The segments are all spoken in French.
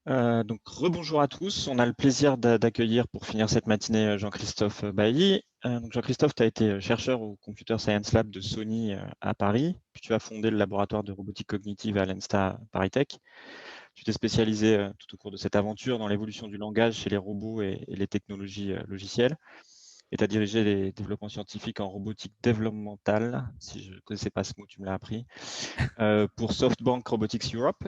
Donc rebonjour à tous. On a le plaisir d'accueillir pour finir cette matinée Jean-Christophe Bailly. Donc Jean-Christophe, tu as été chercheur au Computer Science Lab de Sony à Paris, puis tu as fondé le laboratoire de robotique cognitive à l'ENSTA Paris Tech. Tu t'es spécialisé tout au cours de cette aventure dans l'évolution du langage chez les robots et les technologies logicielles. Et tu as dirigé les développements scientifiques en robotique développementale, si je ne connaissais pas ce mot, tu me l'as appris, pour SoftBank Robotics Europe.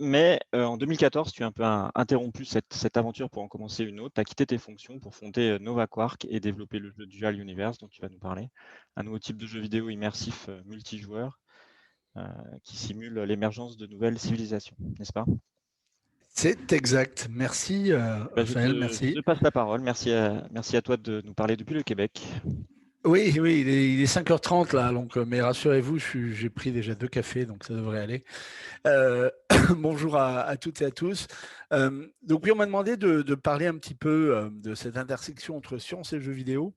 Mais en 2014, tu as un peu interrompu cette aventure pour en commencer une autre. Tu as quitté tes fonctions pour fonder Nova Quark et développer le jeu Dual Universe dont tu vas nous parler. Un nouveau type de jeu vidéo immersif multijoueur euh, qui simule l'émergence de nouvelles civilisations, n'est-ce pas? C'est exact. Merci, Bah, Raphaël, je merci. te passe la parole. Merci à toi de nous parler depuis le Québec. Oui, oui, il est 5h30 là, donc, mais rassurez-vous, j'ai pris déjà 2 cafés, donc ça devrait aller. Bonjour à toutes et à tous. Donc oui, on m'a demandé de parler un petit peu de cette intersection entre science et jeux vidéo.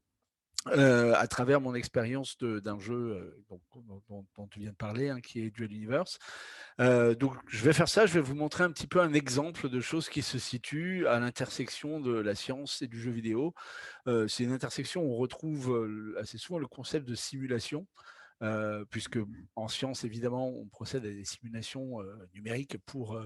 À travers mon expérience d'un jeu dont tu viens de parler, hein, qui est Dual Universe. Donc, je vais faire ça, je vais vous montrer un petit peu un exemple de choses qui se situent à l'intersection de la science et du jeu vidéo. C'est une intersection où on retrouve assez souvent le concept de simulation, puisque en science, évidemment, on procède à des simulations numériques pour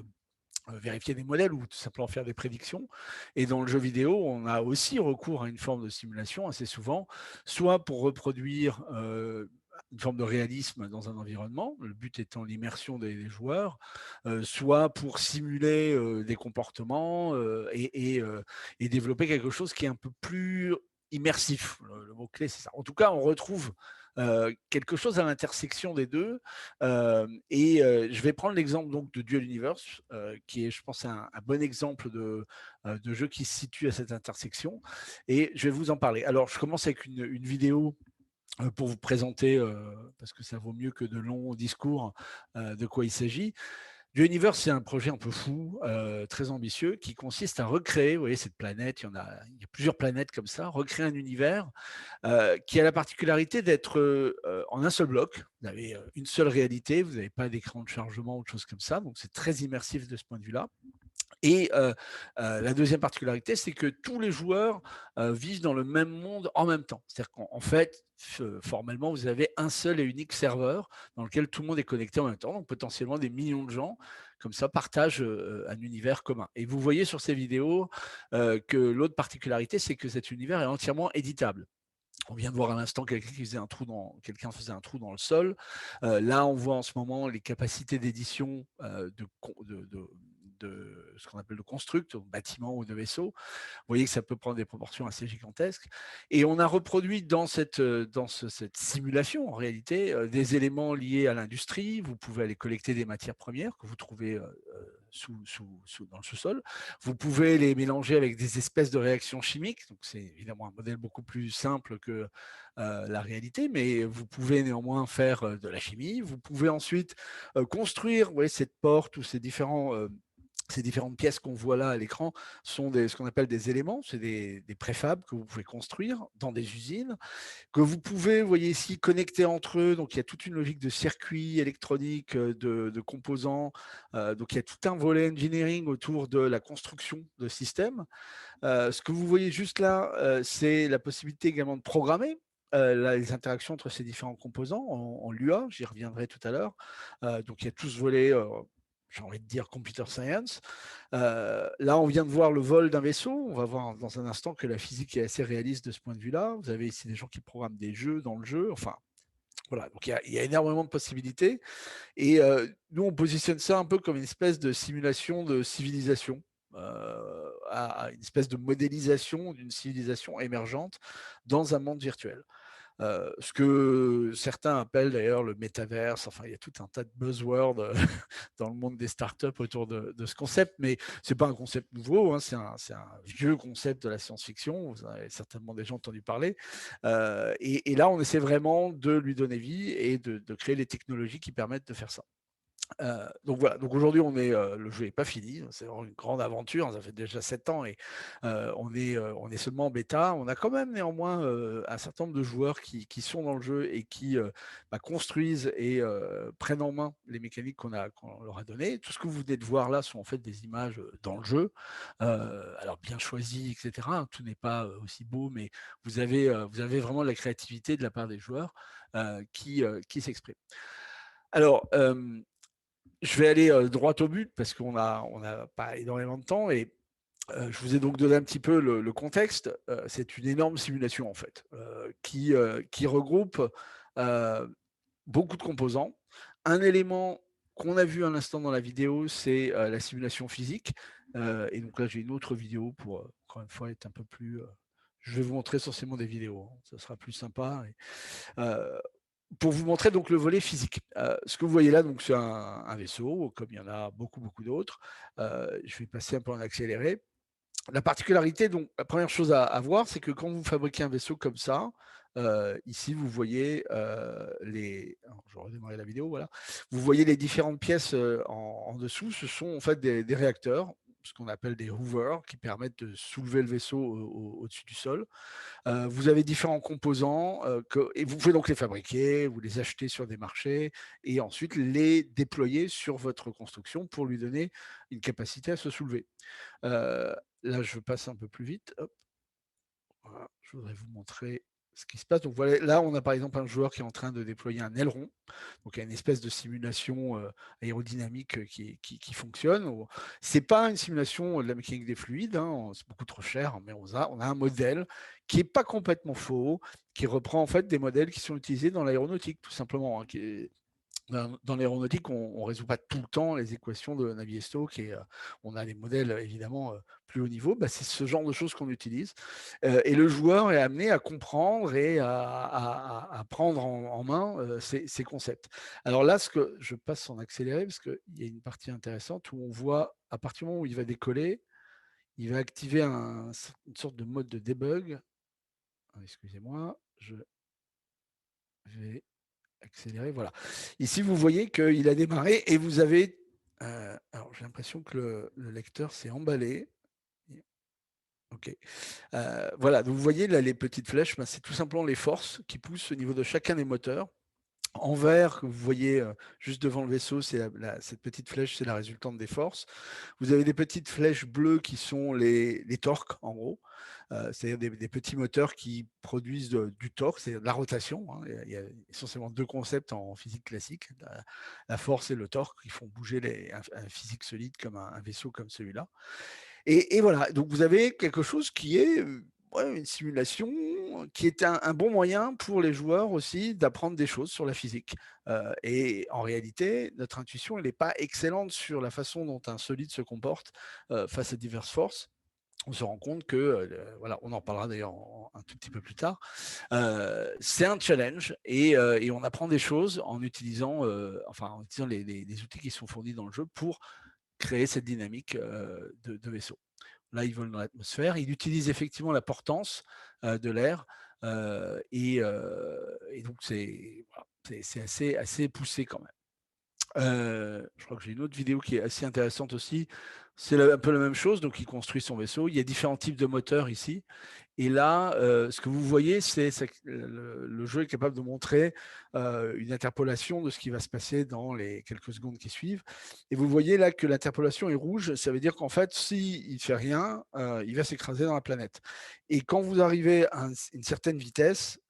vérifier des modèles ou tout simplement faire des prédictions. Et dans le jeu vidéo, on a aussi recours à une forme de simulation assez souvent, soit pour reproduire une forme de réalisme dans un environnement, le but étant l'immersion des joueurs, soit pour simuler des comportements et développer quelque chose qui est un peu plus immersif. Le mot-clé, c'est ça. En tout cas, on retrouve quelque chose à l'intersection des deux. Je vais prendre l'exemple donc de Dual Universe, qui est, je pense, un bon exemple de jeu qui se situe à cette intersection. Et je vais vous en parler. Alors, je commence avec une vidéo pour vous présenter, parce que ça vaut mieux que de longs discours, de quoi il s'agit. Universe, c'est un projet un peu fou, très ambitieux, qui consiste à recréer, vous voyez, cette planète, il y a plusieurs planètes comme ça, recréer un univers qui a la particularité d'être en un seul bloc. Vous avez une seule réalité, vous n'avez pas d'écran de chargement ou de choses comme ça, donc c'est très immersif de ce point de vue-là. Et la deuxième particularité, c'est que tous les joueurs vivent dans le même monde en même temps. C'est-à-dire qu'en fait, formellement, vous avez un seul et unique serveur dans lequel tout le monde est connecté en même temps. Donc potentiellement des millions de gens, comme ça, partagent un univers commun. Et vous voyez sur ces vidéos que l'autre particularité, c'est que cet univers est entièrement éditable. On vient de voir à l'instant quelqu'un faisait un trou dans le sol. Là, on voit en ce moment les capacités d'édition de ce qu'on appelle le construct, de bâtiment ou de vaisseau. Vous voyez que ça peut prendre des proportions assez gigantesques. Et on a reproduit cette simulation, en réalité, des éléments liés à l'industrie. Vous pouvez aller collecter des matières premières que vous trouvez dans le sous-sol. Vous pouvez les mélanger avec des espèces de réactions chimiques. Donc, c'est évidemment un modèle beaucoup plus simple que la réalité, mais vous pouvez néanmoins faire de la chimie. Vous pouvez ensuite construire, vous voyez, cette porte ou ces différentes pièces qu'on voit là à l'écran sont ce qu'on appelle des éléments, c'est des préfabs que vous pouvez construire dans des usines, que vous pouvez, vous voyez ici, connecter entre eux. Donc, il y a toute une logique de circuits électroniques, de composants. Donc, il y a tout un volet engineering autour de la construction de systèmes. Ce que vous voyez juste là, c'est la possibilité également de programmer les interactions entre ces différents composants en Lua, j'y reviendrai tout à l'heure. Donc, il y a tout ce volet, j'ai envie de dire computer science. Là, on vient de voir le vol d'un vaisseau. On va voir dans un instant que la physique est assez réaliste de ce point de vue-là. Vous avez ici des gens qui programment des jeux dans le jeu. Enfin, voilà. Donc, il y a énormément de possibilités. Et nous, on positionne ça un peu comme une espèce de simulation de civilisation. À une espèce de modélisation d'une civilisation émergente dans un monde virtuel. Ce que certains appellent d'ailleurs le métaverse. Enfin, il y a tout un tas de buzzwords dans le monde des startups autour de ce concept, mais c'est pas un concept nouveau, hein, c'est un vieux concept de la science-fiction, vous en avez certainement déjà entendu parler. Et là, on essaie vraiment de lui donner vie et de créer les technologies qui permettent de faire ça. Donc voilà, donc aujourd'hui le jeu n'est pas fini, c'est vraiment une grande aventure, ça fait déjà 7 ans et on est seulement en bêta. On a quand même néanmoins un certain nombre de joueurs qui sont dans le jeu et qui construisent et prennent en main les mécaniques qu'on leur a données. Tout ce que vous venez de voir là sont en fait des images dans le jeu, alors bien choisies, etc., hein. Tout n'est pas aussi beau, mais vous avez vraiment de la créativité de la part des joueurs qui s'expriment. Alors, je vais aller droit au but parce qu'on a pas énormément de temps et je vous ai donc donné un petit peu le contexte. C'est une énorme simulation en fait qui regroupe beaucoup de composants. Un élément qu'on a vu à l'instant dans la vidéo, c'est la simulation physique. Et donc là, j'ai une autre vidéo pour encore une fois être un peu plus. Je vais vous montrer essentiellement des vidéos, hein. Ça sera plus sympa. Pour vous montrer donc le volet physique. Ce que vous voyez là, donc c'est un vaisseau, comme il y en a beaucoup, beaucoup d'autres. Je vais passer un peu en accéléré. La particularité, donc la première chose à voir, c'est que quand vous fabriquez un vaisseau comme ça, ici vous voyez alors, je vais redémarrer la vidéo, voilà. Vous voyez les différentes pièces en dessous. Ce sont en fait des réacteurs, ce qu'on appelle des hoovers, qui permettent de soulever le vaisseau au-dessus du sol. Vous avez différents composants et vous pouvez donc les fabriquer, vous les acheter sur des marchés et ensuite les déployer sur votre construction pour lui donner une capacité à se soulever. Là, je passe un peu plus vite. Hop. Voilà, je voudrais vous montrer ce qui se passe. Donc voilà, là, on a par exemple un joueur qui est en train de déployer un aileron. Donc il y a une espèce de simulation aérodynamique qui fonctionne. C'est pas une simulation de la mécanique des fluides, hein, c'est beaucoup trop cher, mais on a un modèle qui n'est pas complètement faux, qui reprend en fait des modèles qui sont utilisés dans l'aéronautique, tout simplement, hein, dans l'aéronautique, on ne résout pas tout le temps les équations de Navier-Stokes et on a des modèles évidemment plus haut niveau. Bah, c'est ce genre de choses qu'on utilise. Et le joueur est amené à comprendre et à prendre en main ces concepts. Alors là, ce que je passe en accéléré parce qu'il y a une partie intéressante où on voit à partir du moment où il va décoller, il va activer une sorte de mode de debug. Ah, excusez-moi, je vais accélérer, voilà. Ici, vous voyez qu'il a démarré et vous avez. Alors, j'ai l'impression que le lecteur s'est emballé. OK. Voilà, donc vous voyez là les petites flèches, ben, c'est tout simplement les forces qui poussent au niveau de chacun des moteurs. En vert, que vous voyez juste devant le vaisseau, c'est cette petite flèche, c'est la résultante des forces. Vous avez des petites flèches bleues qui sont les torques, en gros. C'est-à-dire des petits moteurs qui produisent du torque, c'est de la rotation, hein. Il y a essentiellement deux concepts en physique classique, la force et le torque, qui font bouger un physique solide comme un vaisseau comme celui-là. Et voilà, donc vous avez quelque chose qui est une simulation qui est un bon moyen pour les joueurs aussi d'apprendre des choses sur la physique. Et en réalité, notre intuition, elle n'est pas excellente sur la façon dont un solide se comporte face à diverses forces. On se rend compte que, voilà, on en parlera d'ailleurs un tout petit peu plus tard, c'est un challenge et on apprend des choses en utilisant les outils qui sont fournis dans le jeu pour créer cette dynamique de vaisseau. Là, ils volent dans l'atmosphère. Il utilise effectivement la portance de l'air et donc c'est assez poussé quand même. Je crois que j'ai une autre vidéo qui est assez intéressante aussi. C'est un peu la même chose. Donc, il construit son vaisseau. Il y a différents types de moteurs ici. Et là, ce que vous voyez, c'est que le jeu est capable de montrer une interpolation de ce qui va se passer dans les quelques secondes qui suivent. Et vous voyez là que l'interpolation est rouge. Ça veut dire qu'en fait, s'il ne fait rien, il va s'écraser dans la planète. Et quand vous arrivez à une certaine vitesse,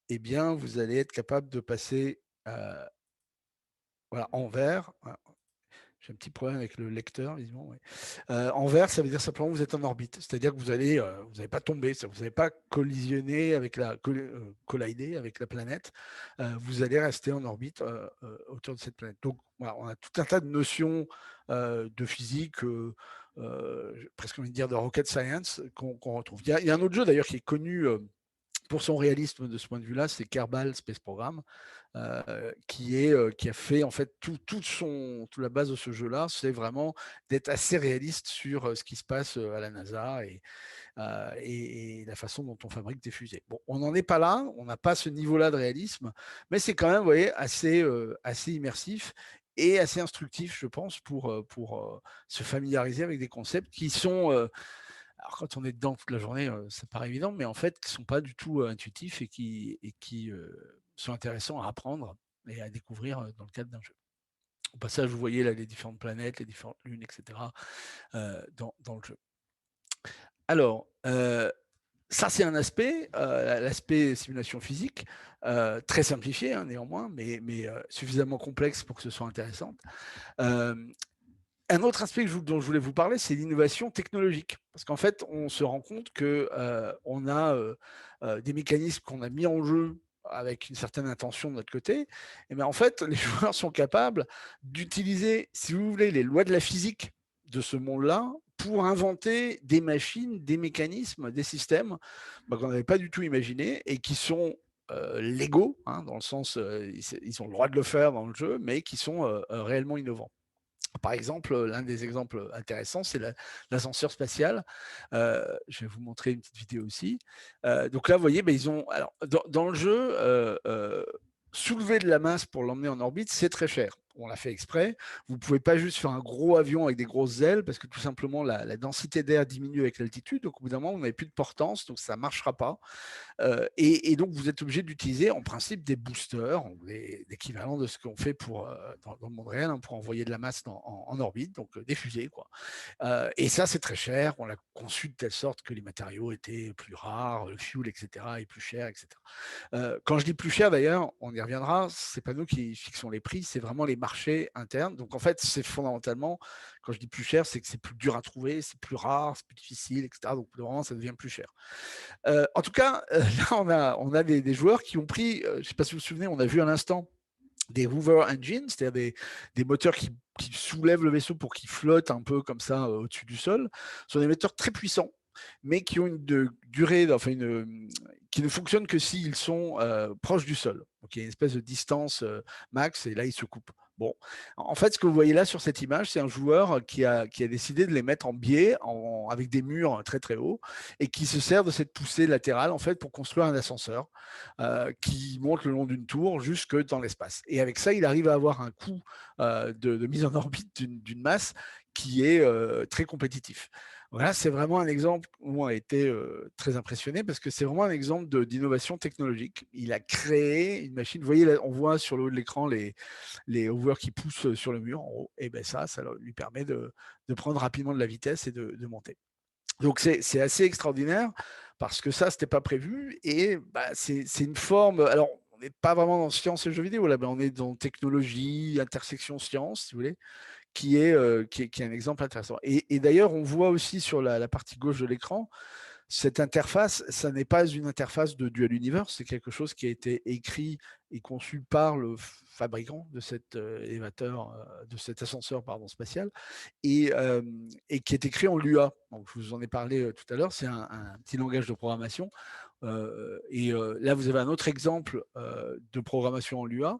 eh bien, vous allez être capable de passer voilà, en vert. J'ai un petit problème avec le lecteur, visiblement. Ouais. En vert, ça veut dire simplement que vous êtes en orbite. C'est-à-dire que vous n'allez pas tomber, vous n'allez pas collisionner collider avec la planète. Vous allez rester en orbite autour de cette planète. Donc, voilà, on a tout un tas de notions de physique, presque envie de dire de rocket science, qu'on retrouve. Il y a un autre jeu d'ailleurs qui est connu pour son réalisme de ce point de vue-là, c'est Kerbal Space Program, qui a fait en fait toute la base de ce jeu-là, c'est vraiment d'être assez réaliste sur ce qui se passe à la NASA et la façon dont on fabrique des fusées. Bon, on n'en est pas là, on n'a pas ce niveau-là de réalisme, mais c'est quand même, vous voyez, assez immersif. et assez instructif, je pense, pour se familiariser avec des concepts qui sont, alors quand on est dedans toute la journée, ça paraît évident, mais en fait, qui ne sont pas du tout intuitifs et qui sont intéressants à apprendre et à découvrir dans le cadre d'un jeu. Au passage, vous voyez là les différentes planètes, les différentes lunes, etc. Dans le jeu. Alors, ça, c'est un aspect, l'aspect simulation physique, très simplifié hein, néanmoins, mais suffisamment complexe pour que ce soit intéressant. Un autre aspect dont je voulais vous parler, c'est l'innovation technologique. Parce qu'en fait, on se rend compte qu'on a des mécanismes qu'on a mis en jeu avec une certaine intention de notre côté. Et bien en fait, les joueurs sont capables d'utiliser, si vous voulez, les lois de la physique de ce monde-là pour inventer des machines, des mécanismes, des systèmes qu'on n'avait pas du tout imaginés et qui sont légaux, hein, dans le sens, ils ont le droit de le faire dans le jeu, mais qui sont réellement innovants. Par exemple, l'un des exemples intéressants, c'est l'ascenseur spatial. Je vais vous montrer une petite vidéo aussi. Donc là, vous voyez, ils ont, alors, dans le jeu, soulever de la masse pour l'emmener en orbite, c'est très cher. On l'a fait exprès. Vous ne pouvez pas juste faire un gros avion avec des grosses ailes parce que tout simplement, la densité d'air diminue avec l'altitude. Donc au bout d'un moment, vous n'avez plus de portance, donc ça ne marchera pas. Et donc, vous êtes obligé d'utiliser en principe des boosters, l'équivalent de ce qu'on fait dans le monde réel, hein, pour envoyer de la masse en orbite, donc des fusées, quoi. Et ça, c'est très cher. On l'a conçu de telle sorte que les matériaux étaient plus rares, le fuel, etc., est plus cher, etc. Quand je dis plus cher, d'ailleurs, on y reviendra, c'est pas nous qui fixons les prix, c'est vraiment les marchés internes. Donc, en fait, c'est fondamentalement, quand je dis plus cher, c'est que c'est plus dur à trouver, c'est plus rare, c'est plus difficile, etc. Donc, vraiment, ça devient plus cher. En tout cas, là, on a des joueurs qui ont pris, je ne sais pas si vous vous souvenez, on a vu à l'instant des Hoover Engines, c'est-à-dire des moteurs qui soulèvent le vaisseau pour qu'il flotte un peu comme ça au-dessus du sol. Ce sont des moteurs très puissants, mais qui ont une durée, enfin qui ne fonctionnent que s'ils sont proches du sol. Donc il y a une espèce de distance max et là ils se coupent. Bon, en fait, ce que vous voyez là sur cette image, c'est un joueur qui a décidé de les mettre en biais, avec des murs très très hauts, et qui se sert de cette poussée latérale en fait pour construire un ascenseur qui monte le long d'une tour jusque dans l'espace. Et avec ça, il arrive à avoir un coût de mise en orbite d'une masse qui est très compétitif. Voilà, c'est vraiment un exemple où on a été très impressionné parce que c'est vraiment un exemple d'innovation technologique. Il a créé une machine. Vous voyez, là, on voit sur le haut de l'écran les hovers qui poussent sur le mur en haut. Et ben ça lui permet de prendre rapidement de la vitesse et de monter. Donc c'est assez extraordinaire parce que ça, c'était pas prévu. Et c'est une forme. Alors, on n'est pas vraiment dans science et jeux vidéo là, on est dans technologie, intersection science, si vous voulez, qui est un exemple intéressant. Et d'ailleurs, on voit aussi sur la partie gauche de l'écran, cette interface, ça n'est pas une interface de Dual Universe, c'est quelque chose qui a été écrit et conçu par le fabricant de cet élévateur, de cet ascenseur spatial, et qui est écrit en Lua. Donc, je vous en ai parlé tout à l'heure, c'est un petit langage de programmation. Là, vous avez un autre exemple de programmation en Lua.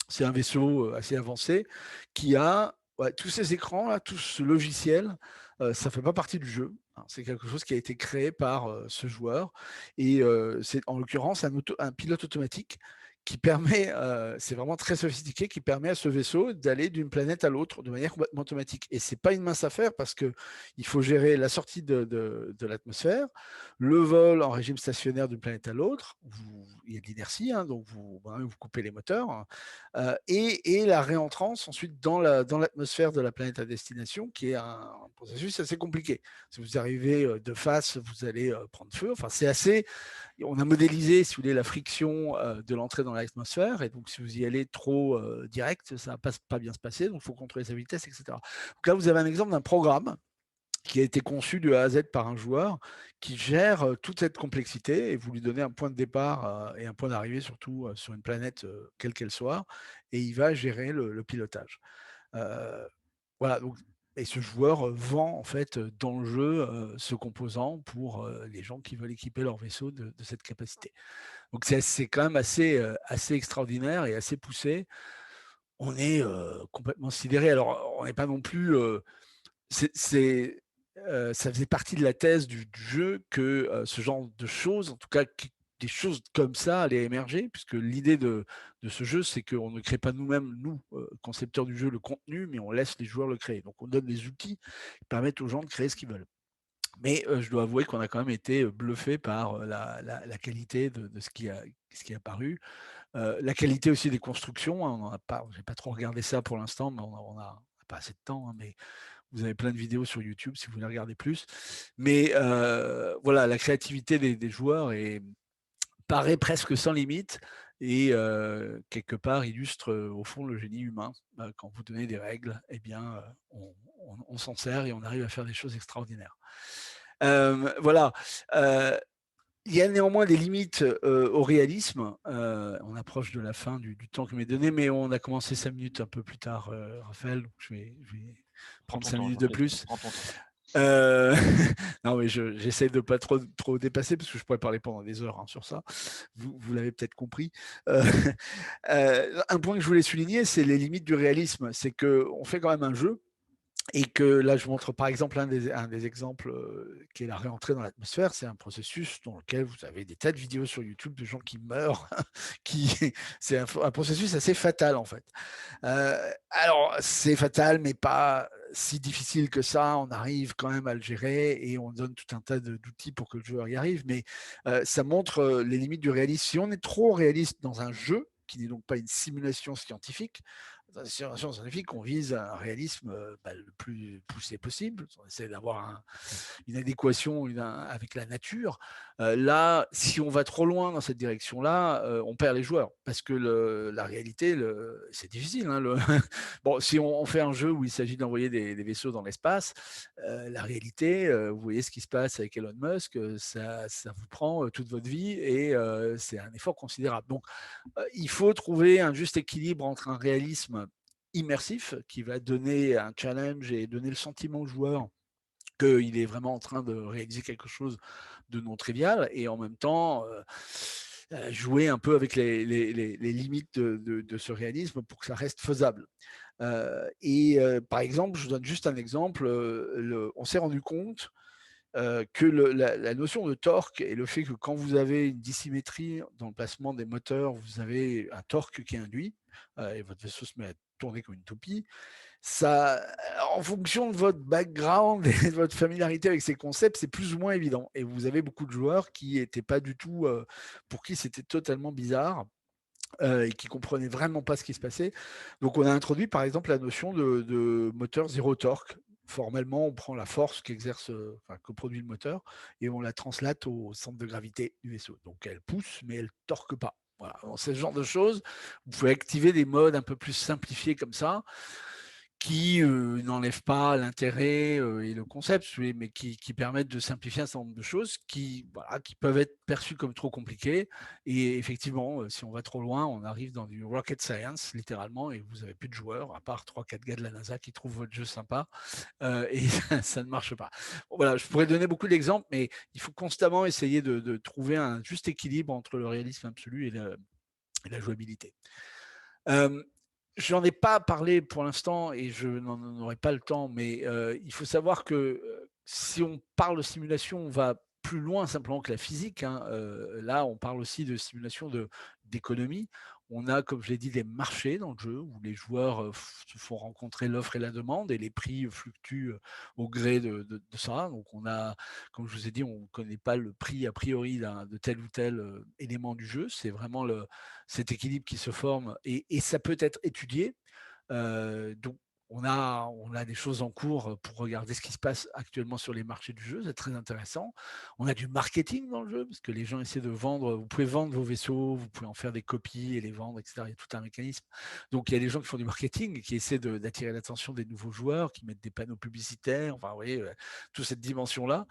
C'est un vaisseau assez avancé qui a tous ces écrans, là, tout ce logiciel, ça ne fait pas partie du jeu. Hein. C'est quelque chose qui a été créé par ce joueur. Et c'est en l'occurrence un pilote automatique qui permet, c'est vraiment très sophistiqué, qui permet à ce vaisseau d'aller d'une planète à l'autre de manière complètement automatique. Et ce n'est pas une mince affaire parce qu'il faut gérer la sortie de l'atmosphère, le vol en régime stationnaire d'une planète à l'autre. Il y a de l'inertie, hein, donc vous coupez les moteurs. Hein, et la réentrance ensuite dans l'atmosphère de la planète à destination, qui est un processus assez compliqué. Si vous arrivez de face, vous allez prendre feu. Enfin, c'est assez. On a modélisé, si vous voulez, la friction de l'entrée dans l'atmosphère, et donc si vous y allez trop direct, ça ne va pas bien se passer, donc il faut contrôler sa vitesse, etc. Donc là, vous avez un exemple d'un programme qui a été conçu de A à Z par un joueur qui gère toute cette complexité, et vous lui donnez un point de départ et un point d'arrivée surtout sur une planète quelle qu'elle soit, et il va gérer le pilotage. Voilà, donc, et ce joueur vend en fait dans le jeu ce composant pour les gens qui veulent équiper leur vaisseau de cette capacité. Donc c'est quand même assez extraordinaire et assez poussé. On est complètement sidéré. Alors on n'est pas non plus... ça faisait partie de la thèse du jeu que ce genre de choses, en tout cas des choses comme ça allaient émerger, puisque l'idée de ce jeu, c'est qu'on ne crée pas nous-mêmes, nous, concepteurs du jeu, le contenu, mais on laisse les joueurs le créer. Donc on donne des outils qui permettent aux gens de créer ce qu'ils veulent. Mais je dois avouer qu'on a quand même été bluffé par la qualité de ce qui est apparu. La qualité aussi des constructions, hein, j'ai pas trop regardé ça pour l'instant, mais on a pas assez de temps, hein, mais vous avez plein de vidéos sur YouTube si vous voulez regarder plus. Mais voilà, la créativité des joueurs paraît presque sans limite et quelque part illustre au fond le génie humain. Quand vous donnez des règles, eh bien, on s'en sert et on arrive à faire des choses extraordinaires. Voilà. Il y a néanmoins des limites au réalisme. On approche de la fin du temps qui m'est donné, mais on a commencé 5 minutes un peu plus tard, Raphaël. Donc je vais Prends prendre ton 5 temps, minutes de Jean-Christophe, plus. prends ton temps. Non, mais j'essaie de pas trop dépasser parce que je pourrais parler pendant des heures, hein, sur ça. Vous l'avez peut-être compris. Un point que je voulais souligner, c'est les limites du réalisme. C'est qu'on fait quand même un jeu et que là, je montre par exemple un des exemples qui est la réentrée dans l'atmosphère. C'est un processus dans lequel vous avez des tas de vidéos sur YouTube de gens qui meurent. C'est un processus assez fatal en fait. Alors, c'est fatal, mais pas si difficile que ça. On arrive quand même à le gérer et on donne tout un tas d'outils pour que le joueur y arrive. Mais ça montre les limites du réalisme. Si on est trop réaliste dans un jeu, qui n'est donc pas une simulation scientifique, dans une simulation scientifique, on vise un réalisme le plus poussé possible. On essaie d'avoir une adéquation avec la nature. Là, si on va trop loin dans cette direction-là, on perd les joueurs parce que la réalité, c'est difficile. Hein, bon, si on fait un jeu où il s'agit d'envoyer des vaisseaux dans l'espace, la réalité, vous voyez ce qui se passe avec Elon Musk, ça vous prend toute votre vie et c'est un effort considérable. Donc, il faut trouver un juste équilibre entre un réalisme immersif qui va donner un challenge et donner le sentiment au joueur qu'il est vraiment en train de réaliser quelque chose de non trivial et en même temps jouer un peu avec les limites de ce réalisme pour que ça reste faisable. Par exemple, je vous donne juste un exemple, on s'est rendu compte que la notion de torque et le fait que quand vous avez une dissymétrie dans le placement des moteurs, vous avez un torque qui est induit et votre vaisseau se met à tourner comme une toupie, ça, en fonction de votre background et de votre familiarité avec ces concepts, c'est plus ou moins évident. Et vous avez beaucoup de joueurs qui n'étaient pas du tout, pour qui c'était totalement bizarre. Et qui comprenaient vraiment pas ce qui se passait. Donc on a introduit par exemple la notion de moteur zéro torque. Formellement, on prend la force que produit le moteur et on la translate au centre de gravité du vaisseau. Donc elle pousse, mais elle torque pas. Voilà. Donc, c'est ce genre de choses. Vous pouvez activer des modes un peu plus simplifiés comme ça qui n'enlèvent pas l'intérêt et le concept, mais qui permettent de simplifier un certain nombre de choses qui peuvent être perçues comme trop compliquées. Et effectivement, si on va trop loin, on arrive dans du rocket science, littéralement, et vous n'avez plus de joueurs, à part 3-4 gars de la NASA qui trouvent votre jeu sympa, et ça ne marche pas. Bon, voilà, je pourrais donner beaucoup d'exemples, mais il faut constamment essayer de trouver un juste équilibre entre le réalisme absolu et la jouabilité. Je n'en ai pas parlé pour l'instant et je n'en aurai pas le temps, mais il faut savoir que si on parle de simulation, on va plus loin simplement que la physique. Hein. Là, on parle aussi de simulation d'économie. On a, comme je l'ai dit, des marchés dans le jeu où les joueurs se font rencontrer l'offre et la demande et les prix fluctuent au gré de ça. Donc, on a, comme je vous ai dit, on ne connaît pas le prix a priori de tel ou tel élément du jeu. C'est vraiment cet équilibre qui se forme et ça peut être étudié. Donc, on a des choses en cours pour regarder ce qui se passe actuellement sur les marchés du jeu, c'est très intéressant. On a du marketing dans le jeu, parce que les gens essaient de vendre, vous pouvez vendre vos vaisseaux, vous pouvez en faire des copies et les vendre, etc. Il y a tout un mécanisme. Donc il y a des gens qui font du marketing et qui essaient d'attirer l'attention des nouveaux joueurs, qui mettent des panneaux publicitaires, enfin vous voyez, toute cette dimension-là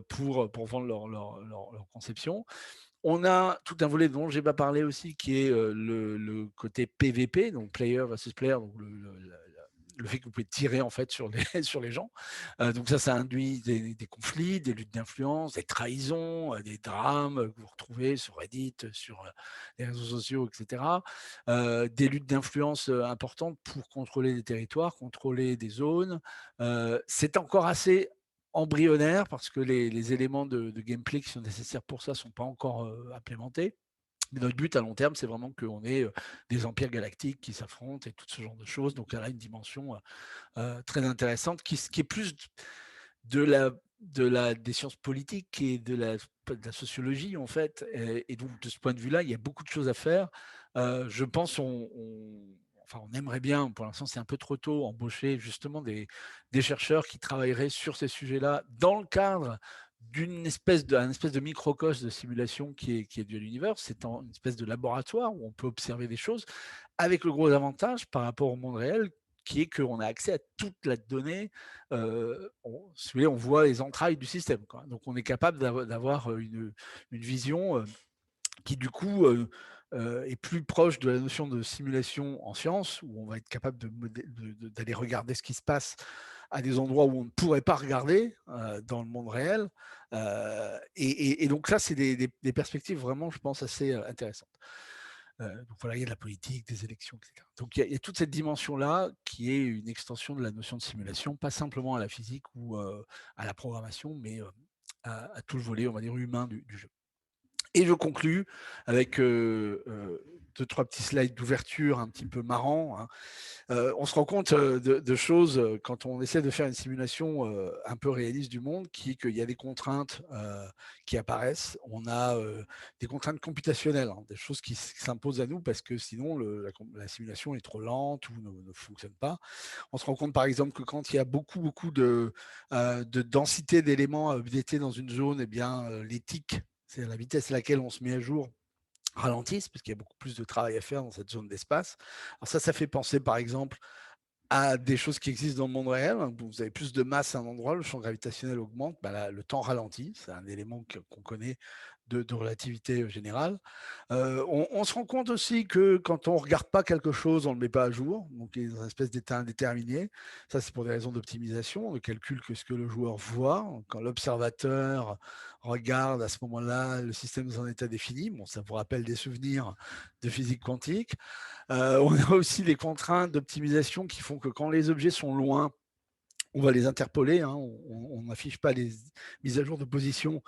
pour vendre leur conception. On a tout un volet dont je n'ai pas parlé aussi, qui est le côté PVP, donc player versus player, donc le fait que vous pouvez tirer en fait sur les, sur les gens. Donc ça induit des conflits, des luttes d'influence, des trahisons, des drames que vous retrouvez sur Reddit, sur les réseaux sociaux, etc. Des luttes d'influence importantes pour contrôler des territoires, contrôler des zones. C'est encore assez embryonnaire parce que les éléments de gameplay qui sont nécessaires pour ça ne sont pas encore implémentés. Mais notre but à long terme, c'est vraiment qu'on ait des empires galactiques qui s'affrontent et tout ce genre de choses. Donc, elle a une dimension très intéressante qui est plus des sciences politiques et de la sociologie, en fait. Et donc, de ce point de vue-là, il y a beaucoup de choses à faire. Je pense enfin, on aimerait bien, pour l'instant c'est un peu trop tôt, embaucher justement des chercheurs qui travailleraient sur ces sujets-là dans le cadre d'un espèce de microcosme de simulation qui est Dual Universe. C'est une espèce de laboratoire où on peut observer des choses avec le gros avantage par rapport au monde réel qui est qu'on a accès à toute la donnée. Si vous voulez, on voit les entrailles du système, quoi. Donc, on est capable d'avoir une vision qui, du coup, est plus proche de la notion de simulation en science, où on va être capable d'aller regarder ce qui se passe à des endroits où on ne pourrait pas regarder dans le monde réel. Et donc, ça, c'est des perspectives vraiment, je pense, assez intéressantes. Donc voilà, il y a de la politique, des élections, etc. Donc il y a toute cette dimension-là qui est une extension de la notion de simulation, pas simplement à la physique ou à la programmation, mais à tout le volet, on va dire, humain du jeu. Et je conclus avec 2-3 petits slides d'ouverture un petit peu marrants, hein. On se rend compte de choses quand on essaie de faire une simulation un peu réaliste du monde, qu'il y a des contraintes qui apparaissent. On a des contraintes computationnelles, hein, des choses qui s'imposent à nous parce que sinon la simulation est trop lente ou ne fonctionne pas. On se rend compte par exemple que quand il y a beaucoup de densité d'éléments à updater dans une zone, eh bien les tics, c'est la vitesse à laquelle on se met à jour, ralentissent parce qu'il y a beaucoup plus de travail à faire dans cette zone d'espace. Alors ça fait penser par exemple à des choses qui existent dans le monde réel. Vous avez plus de masse à un endroit, le champ gravitationnel augmente, le temps ralentit. C'est un élément qu'on connaît de relativité générale. On se rend compte aussi que quand on ne regarde pas quelque chose, on ne le met pas à jour, donc il y a une espèce d'état indéterminé. Ça, c'est pour des raisons d'optimisation. On ne calcule que ce que le joueur voit. Quand l'observateur regarde, à ce moment-là, le système dans un état défini. Bon, ça vous rappelle des souvenirs de physique quantique. On a aussi les contraintes d'optimisation qui font que quand les objets sont loin, on va les interpoler, hein, on n'affiche pas les mises à jour de position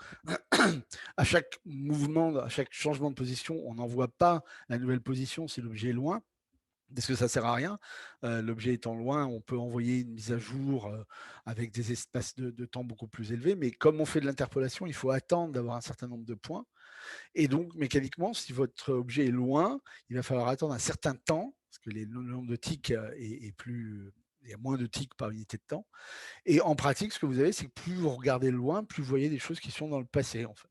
à chaque mouvement, à chaque changement de position, on n'envoie pas la nouvelle position si l'objet est loin, parce que ça ne sert à rien. L'objet étant loin, on peut envoyer une mise à jour avec des espaces de temps beaucoup plus élevés, mais comme on fait de l'interpolation, il faut attendre d'avoir un certain nombre de points. Et donc, mécaniquement, si votre objet est loin, il va falloir attendre un certain temps, parce que le nombre de tics est plus... Il y a moins de tics par unité de temps. Et en pratique, ce que vous avez, c'est que plus vous regardez loin, plus vous voyez des choses qui sont dans le passé, en fait.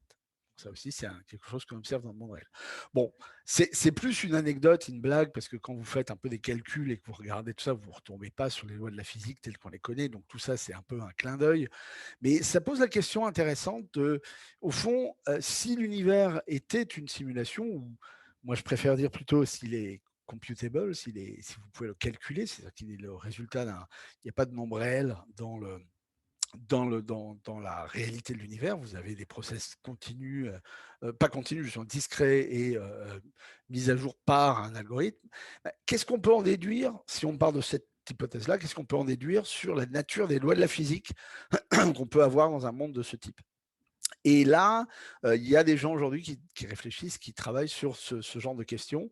Ça aussi, c'est quelque chose qu'on observe dans le monde réel. Bon, c'est plus une anecdote, une blague, parce que quand vous faites un peu des calculs et que vous regardez tout ça, vous ne retombez pas sur les lois de la physique telles qu'on les connaît. Donc tout ça, c'est un peu un clin d'œil. Mais ça pose la question intéressante au fond, si l'univers était une simulation, ou moi je préfère dire plutôt s'il est computable, si vous pouvez le calculer, c'est-à-dire qu'il est le résultat il n'y a pas de nombre réel dans la réalité de l'univers. Vous avez des process continus, pas continus, justement discrets et mis à jour par un algorithme. Qu'est-ce qu'on peut en déduire si on part de cette hypothèse-là? Qu'est-ce qu'on peut en déduire sur la nature des lois de la physique qu'on peut avoir dans un monde de ce type? Et là, il y a des gens aujourd'hui qui réfléchissent, qui travaillent sur ce genre de questions.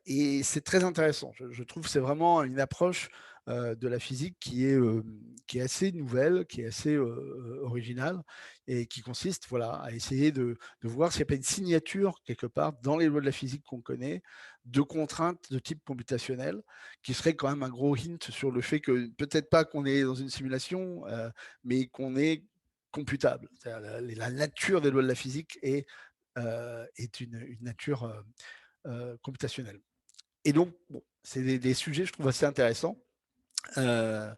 Et c'est très intéressant. Je trouve que c'est vraiment une approche de la physique qui est assez nouvelle, qui est assez originale et qui consiste voilà, à essayer de voir s'il n'y a pas une signature quelque part dans les lois de la physique qu'on connaît de contraintes de type computationnel qui serait quand même un gros hint sur le fait que peut-être pas qu'on est dans une simulation, mais qu'on est computable. La nature des lois de la physique est une nature computationnelle. Et donc, bon, c'est des sujets, je trouve, assez intéressants. Donc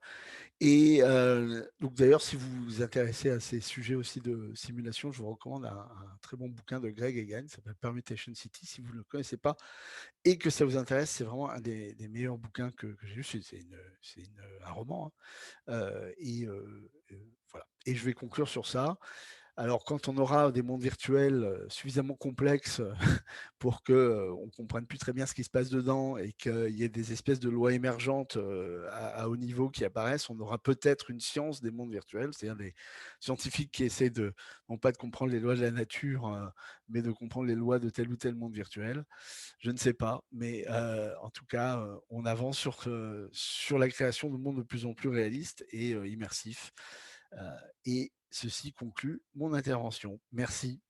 d'ailleurs, si vous vous intéressez à ces sujets aussi de simulation, je vous recommande un très bon bouquin de Greg Egan, qui s'appelle Permutation City, si vous ne le connaissez pas, et que ça vous intéresse, c'est vraiment un des meilleurs bouquins que j'ai lu. Un roman, hein. Voilà. Et je vais conclure sur ça. Alors, quand on aura des mondes virtuels suffisamment complexes pour qu'on ne comprenne plus très bien ce qui se passe dedans et qu'il y ait des espèces de lois émergentes à haut niveau qui apparaissent, on aura peut-être une science des mondes virtuels, c'est-à-dire des scientifiques qui essaient non pas de comprendre les lois de la nature, mais de comprendre les lois de tel ou tel monde virtuel. Je ne sais pas, mais en tout cas, on avance sur la création de mondes de plus en plus réalistes et immersifs. Et ceci conclut mon intervention. Merci.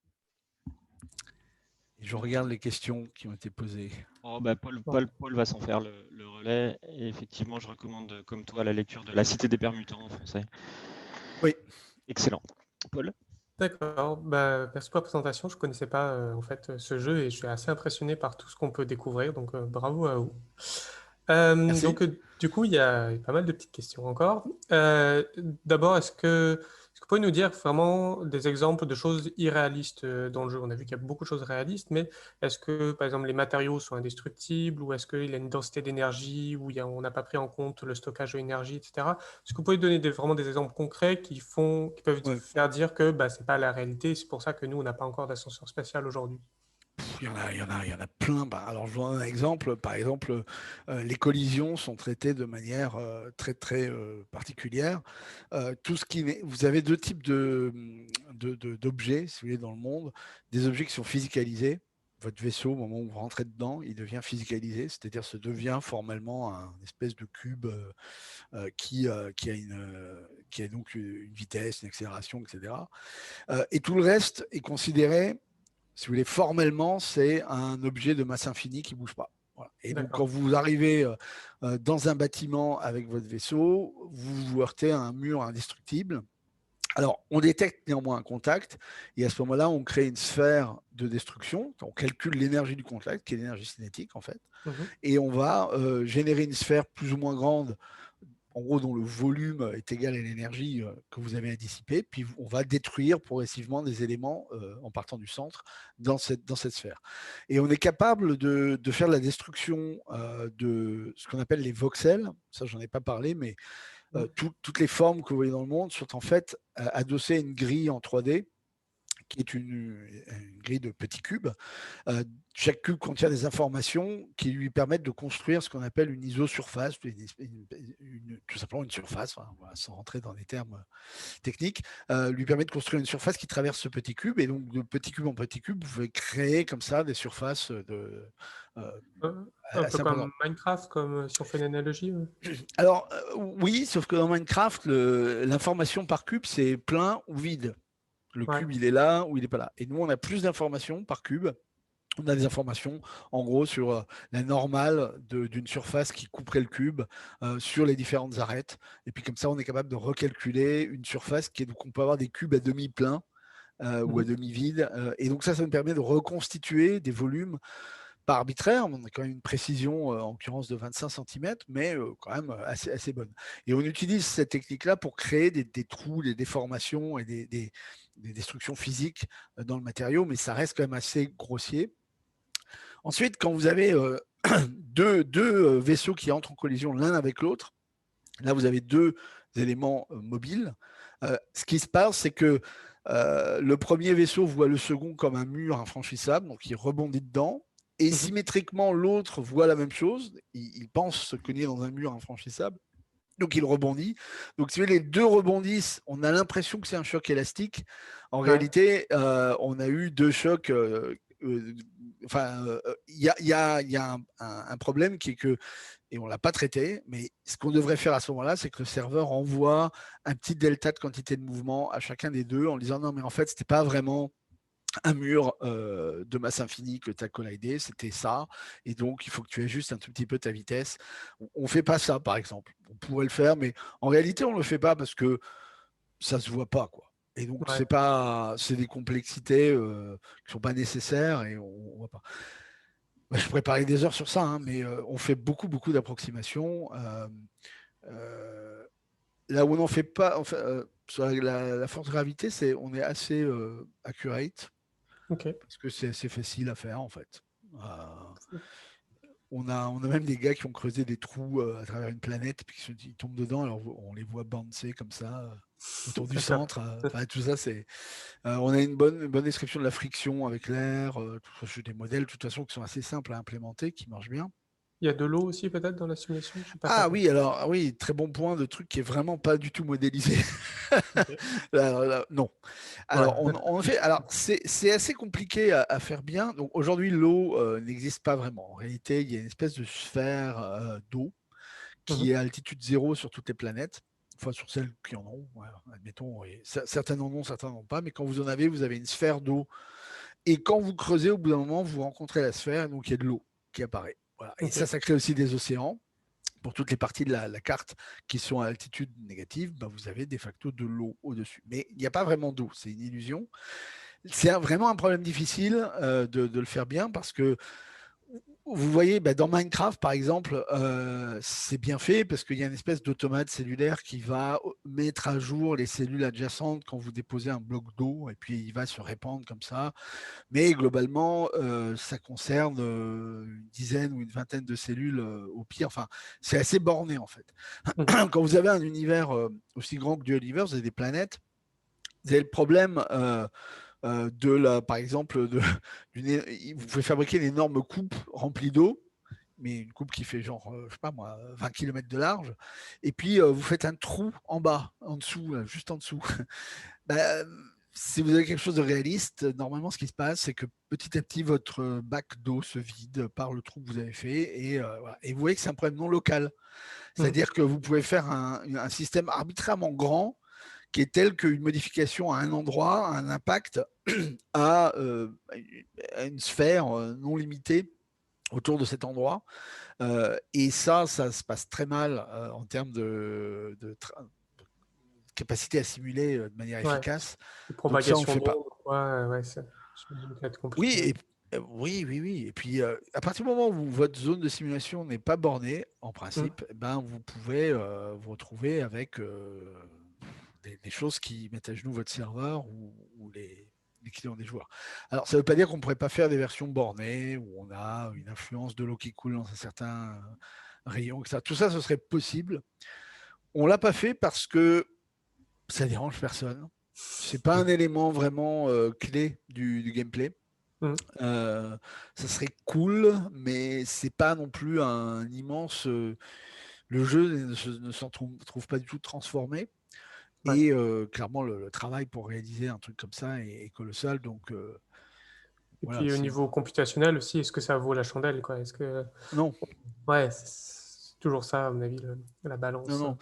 Et je regarde les questions qui ont été posées. Oh, bah, Paul va s'en faire le relais. Et effectivement, je recommande, comme toi, la lecture de La Cité des Permutants en français. Oui. Excellent. Paul? D'accord, bah, merci pour la présentation. Je ne connaissais pas en fait ce jeu et je suis assez impressionné par tout ce qu'on peut découvrir, donc bravo à vous. Merci. Donc du coup, il y a pas mal de petites questions encore. D'abord, est-ce que vous pouvez nous dire vraiment des exemples de choses irréalistes dans le jeu? On a vu qu'il y a beaucoup de choses réalistes, mais est-ce que par exemple les matériaux sont indestructibles ou est-ce qu'il y a une densité d'énergie ou on n'a pas pris en compte le stockage de l'énergie, etc. Est-ce que vous pouvez donner vraiment des exemples concrets qui peuvent Ouais. faire dire que c'est pas la réalité, c'est pour ça que nous, on n'a pas encore d'ascenseur spatial aujourd'hui? Il y en a plein. Alors, je vous donne un exemple. Par exemple, les collisions sont traitées de manière très, très particulière. Vous avez deux types d'objets, si vous voulez, dans le monde. Des objets qui sont physicalisés. Votre vaisseau, au moment où vous rentrez dedans, il devient physicalisé, c'est-à-dire se devient formellement un espèce de cube qui a donc une vitesse, une accélération, etc. Et tout le reste est considéré, si vous voulez, formellement, c'est un objet de masse infinie qui ne bouge pas. Voilà. Et donc, quand D'accord. vous arrivez dans un bâtiment avec votre vaisseau, vous vous heurtez à un mur indestructible. Alors, on détecte néanmoins un contact, et à ce moment-là, on crée une sphère de destruction. On calcule l'énergie du contact, qui est l'énergie cinétique, en fait, Mhm. et on va générer une sphère plus ou moins grande, en gros, dont le volume est égal à l'énergie que vous avez à dissiper, puis on va détruire progressivement des éléments en partant du centre dans cette sphère. Et on est capable de faire de la destruction de ce qu'on appelle les voxels, ça j'en ai pas parlé, mais toutes les formes que vous voyez dans le monde sont en fait adossées à une grille en 3D qui est une grille de petits cubes. Chaque cube contient des informations qui lui permettent de construire ce qu'on appelle une isosurface, tout simplement une surface, voilà, sans rentrer dans des termes techniques, lui permet de construire une surface qui traverse ce petit cube. Et donc, de petit cube en petit cube, vous pouvez créer comme ça des surfaces Un peu assez importantes. comme Minecraft, comme si on fait une analogie. Alors, oui, sauf que dans Minecraft, l'information par cube, c'est plein ou vide. Le Ouais. cube, il est là ou il n'est pas là. Et nous, on a plus d'informations par cube. On a des informations, en gros, sur la normale d'une surface qui couperait le cube, sur les différentes arêtes. Et puis, comme ça, on est capable de recalculer une surface qui est. Donc, on peut avoir des cubes à demi pleins ou à Mhm. demi vides. Et donc, ça nous permet de reconstituer des volumes pas arbitraires. On a quand même une précision, en l'occurrence, de 25 cm, mais quand même assez bonne. Et on utilise cette technique-là pour créer des trous, des déformations et des destructions physiques dans le matériau, mais ça reste quand même assez grossier. Ensuite, quand vous avez deux vaisseaux qui entrent en collision l'un avec l'autre, là, vous avez deux éléments mobiles. Ce qui se passe, c'est que le premier vaisseau voit le second comme un mur infranchissable, donc il rebondit dedans. Et Mhm. symétriquement, l'autre voit la même chose. Il pense se cogner dans un mur infranchissable. Donc il rebondit. Donc si les deux rebondissent, on a l'impression que c'est un choc élastique. En Ouais. réalité, on a eu deux chocs. Enfin, il y a un problème qui est que, et on ne l'a pas traité, mais ce qu'on devrait faire à ce moment-là, c'est que le serveur envoie un petit delta de quantité de mouvement à chacun des deux en disant non, mais en fait, ce n'était pas vraiment un mur de masse infinie que tu as collidé, c'était ça, et donc il faut que tu ajustes un tout petit peu ta vitesse. On ne fait pas ça, par exemple. On pourrait le faire, mais en réalité, on ne le fait pas parce que ça ne se voit pas, quoi. Et donc, Ouais. c'est des complexités qui ne sont pas nécessaires et on ne voit pas. Je pourrais parler des heures sur ça, hein, mais on fait beaucoup, beaucoup d'approximations. Euh, Là où on n'en fait pas, enfin, sur la force gravité, on est assez accurate Ok. parce que c'est assez facile à faire en fait. On a même des gars qui ont creusé des trous à travers une planète, puis ils tombent dedans, alors on les voit bouncer comme ça autour du D'accord. centre. Enfin, tout ça, c'est. On a une bonne description de la friction avec l'air. Tout ça, des modèles, de toute façon, qui sont assez simples à implémenter, qui marchent bien. Il y a de l'eau aussi peut-être dans la simulation? Je suis pas Ah certain. oui, alors oui, très bon point de truc qui est vraiment pas du tout modélisé. Ok. Non. Ouais. Alors, on fait. Alors, c'est assez compliqué à faire bien. Donc, aujourd'hui, l'eau n'existe pas vraiment. En réalité, il y a une espèce de sphère d'eau qui est Mhm. à altitude zéro sur toutes les planètes. Enfin, sur celles qui en ont, ouais, admettons. Et certaines en ont, certaines n'en ont pas. Mais quand vous en avez, vous avez une sphère d'eau. Et quand vous creusez, au bout d'un moment, vous rencontrez la sphère, donc il y a de l'eau qui apparaît. Voilà. Et Ok. ça crée aussi des océans. Pour toutes les parties de la carte qui sont à altitude négative, bah, vous avez de facto de l'eau au-dessus. Mais il n'y a pas vraiment d'eau, c'est une illusion. C'est vraiment un problème difficile de le faire bien parce que vous voyez, bah, dans Minecraft, par exemple, c'est bien fait parce qu'il y a une espèce d'automate cellulaire qui va mettre à jour les cellules adjacentes quand vous déposez un bloc d'eau et puis il va se répandre comme ça. Mais globalement, ça concerne une dizaine ou une vingtaine de cellules au pire. Enfin, c'est assez borné en fait. Mhm. Quand vous avez un univers aussi grand que Dieu l'univers, vous avez des planètes. Vous avez le problème par exemple, vous pouvez fabriquer une énorme coupe remplie d'eau, mais une coupe qui fait genre, je sais pas moi, 20 km de large. Et puis, vous faites un trou en bas, en dessous, là, juste en dessous. Bah, si vous avez quelque chose de réaliste, normalement, ce qui se passe, c'est que petit à petit, votre bac d'eau se vide par le trou que vous avez fait. Et, voilà. Et vous voyez que c'est un problème non local. Mhm. C'est-à-dire que vous pouvez faire un système arbitrairement grand qui est tel qu'une modification à un endroit a un impact à une sphère non limitée autour de cet endroit. Et ça se passe très mal en termes de capacité à simuler de manière Ouais. efficace. De Donc ça, on ne propagation fait pas. d'ondes, ouais, ouais, j'imagine que ça va être Oui, compliqué. oui, oui, oui. Et puis, à partir du moment où votre zone de simulation n'est pas bornée, en Mhm. principe, eh ben, vous pouvez vous retrouver avec des choses qui mettent à genoux votre serveur ou les clients des joueurs. Alors, ça ne veut pas dire qu'on ne pourrait pas faire des versions bornées où on a une influence de l'eau qui coule dans un certain rayon, etc. Tout ça, ce serait possible. On ne l'a pas fait parce que ça dérange personne. C'est pas un élément vraiment clé du gameplay. Mhm. Euh, Ça serait cool, mais c'est pas non plus un immense. Le jeu ne s'en trouve pas du tout transformé. Ouais. Et clairement, le travail pour réaliser un truc comme ça est colossal. Donc Et voilà, puis au niveau computationnel aussi, est-ce que ça vaut la chandelle, quoi? Est-ce que non, ouais, c'est toujours ça, à mon avis, la non, balance. non.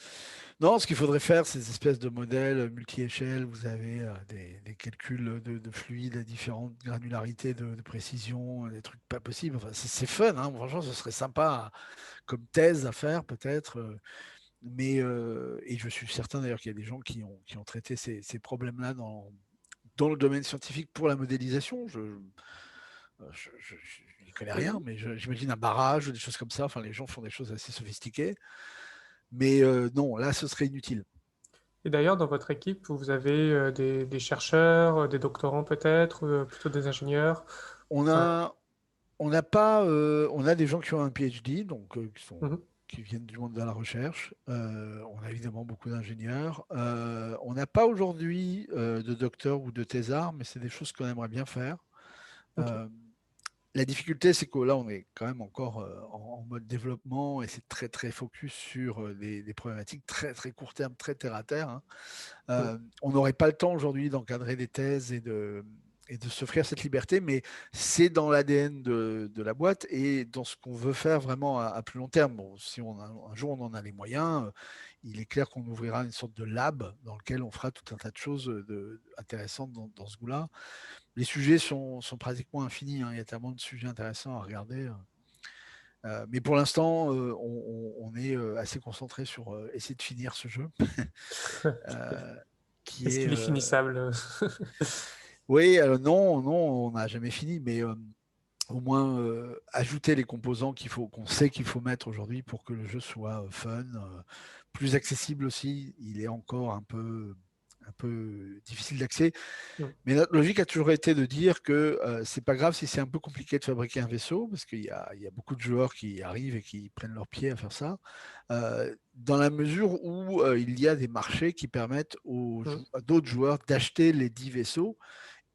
Non, ce qu'il faudrait faire, c'est des espèces de modèles multi-échelles. Vous avez des calculs de fluides à différentes granularités de précision, des trucs pas possibles. Enfin, c'est fun, hein. Franchement, ce serait sympa comme thèse à faire, peut-être. Mais, et je suis certain d'ailleurs qu'il y a des gens qui ont traité ces problèmes-là dans le domaine scientifique pour la modélisation. Je n'y connais rien, mais j'imagine un barrage ou des choses comme ça. Enfin, les gens font des choses assez sophistiquées. Mais non, là, ce serait inutile. Et d'ailleurs, dans votre équipe, vous avez des chercheurs, des doctorants peut-être, plutôt des ingénieurs. On Ouais. a, on n'a pas, on a des gens qui ont un PhD, donc Mhm. qui viennent du monde de la recherche. On a évidemment beaucoup d'ingénieurs. On n'a pas aujourd'hui de docteur ou de thésard, mais c'est des choses qu'on aimerait bien faire. Ok. Euh, la difficulté, c'est que là, on est quand même encore en mode développement et c'est très très focus sur des problématiques très très court terme, très terre à terre, hein. Mhm. On n'aurait pas le temps aujourd'hui d'encadrer des thèses et de s'offrir cette liberté, mais c'est dans l'ADN de la boîte et dans ce qu'on veut faire vraiment à plus long terme. Bon, si un jour on en a les moyens, il est clair qu'on ouvrira une sorte de lab dans lequel on fera tout un tas de choses intéressantes dans ce goût-là. Les sujets sont pratiquement infinis, hein. Il y a tellement de sujets intéressants à regarder. Mais pour l'instant, on est assez concentré sur essayer de finir ce jeu, euh, qui Est-ce est... qu'il est finissable? Oui, non, non, on n'a jamais fini, mais au moins ajouter les composants qu'on sait qu'il faut mettre aujourd'hui pour que le jeu soit fun, plus accessible aussi. Il est encore un peu un peu difficile d'accès. Mm. Mais notre logique a toujours été de dire que c'est pas grave si c'est un peu compliqué de fabriquer un vaisseau, parce qu'il y a beaucoup de joueurs qui arrivent et qui prennent leur pied à faire ça, dans la mesure où il y a des marchés qui permettent à d'autres joueurs d'acheter les 10 vaisseaux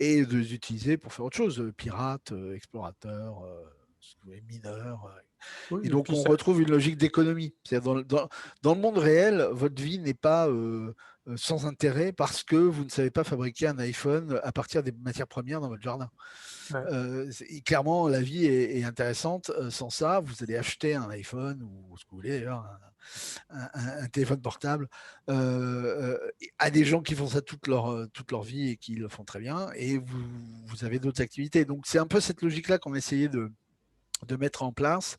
et de les utiliser pour faire autre chose, pirates, explorateurs, mineurs. Oui, Et et donc, puis on ça, retrouve une logique d'économie. C'est-à-dire dans le monde réel, votre vie n'est pas sans intérêt parce que vous ne savez pas fabriquer un iPhone à partir des matières premières dans votre jardin. ouais. Clairement, la vie est intéressante. Sans ça, vous allez acheter un iPhone ou ce que vous voulez d'ailleurs, un téléphone portable à des gens qui font ça toute leur vie et qui le font très bien. Et vous avez d'autres activités. Donc, c'est un peu cette logique-là qu'on essayait de mettre en place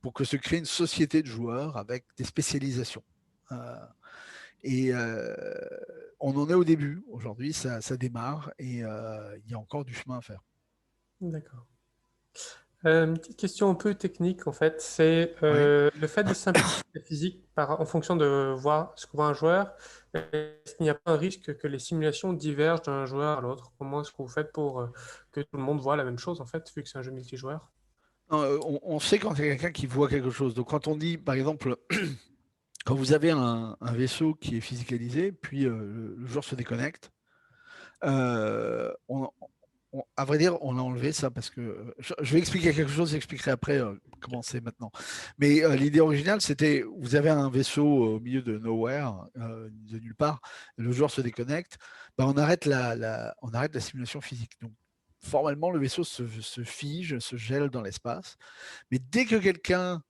pour que se crée une société de joueurs avec des spécialisations. Euh, et on en est au début. Aujourd'hui, ça démarre et il y a encore du chemin à faire. D'accord. Une petite question un peu technique en fait, c'est Oui. le fait de simplifier la physique en fonction de voir ce que voit un joueur. Est-ce qu'il n'y a pas un risque que les simulations divergent d'un joueur à l'autre? Comment est-ce que vous faites pour que tout le monde voit la même chose en fait, vu que c'est un jeu multijoueur? On sait quand il y a quelqu'un qui voit quelque chose. Donc quand on dit, par exemple, quand vous avez un vaisseau qui est physicalisé, puis le joueur se déconnecte, à vrai dire, on a enlevé ça parce que je vais expliquer quelque chose, j'expliquerai après comment c'est maintenant. Mais l'idée originale, c'était vous avez un vaisseau au milieu de nowhere, de nulle part, le joueur se déconnecte, ben, on arrête la simulation physique. Donc formellement, le vaisseau se fige, se gèle dans l'espace. Mais dès que quelqu'un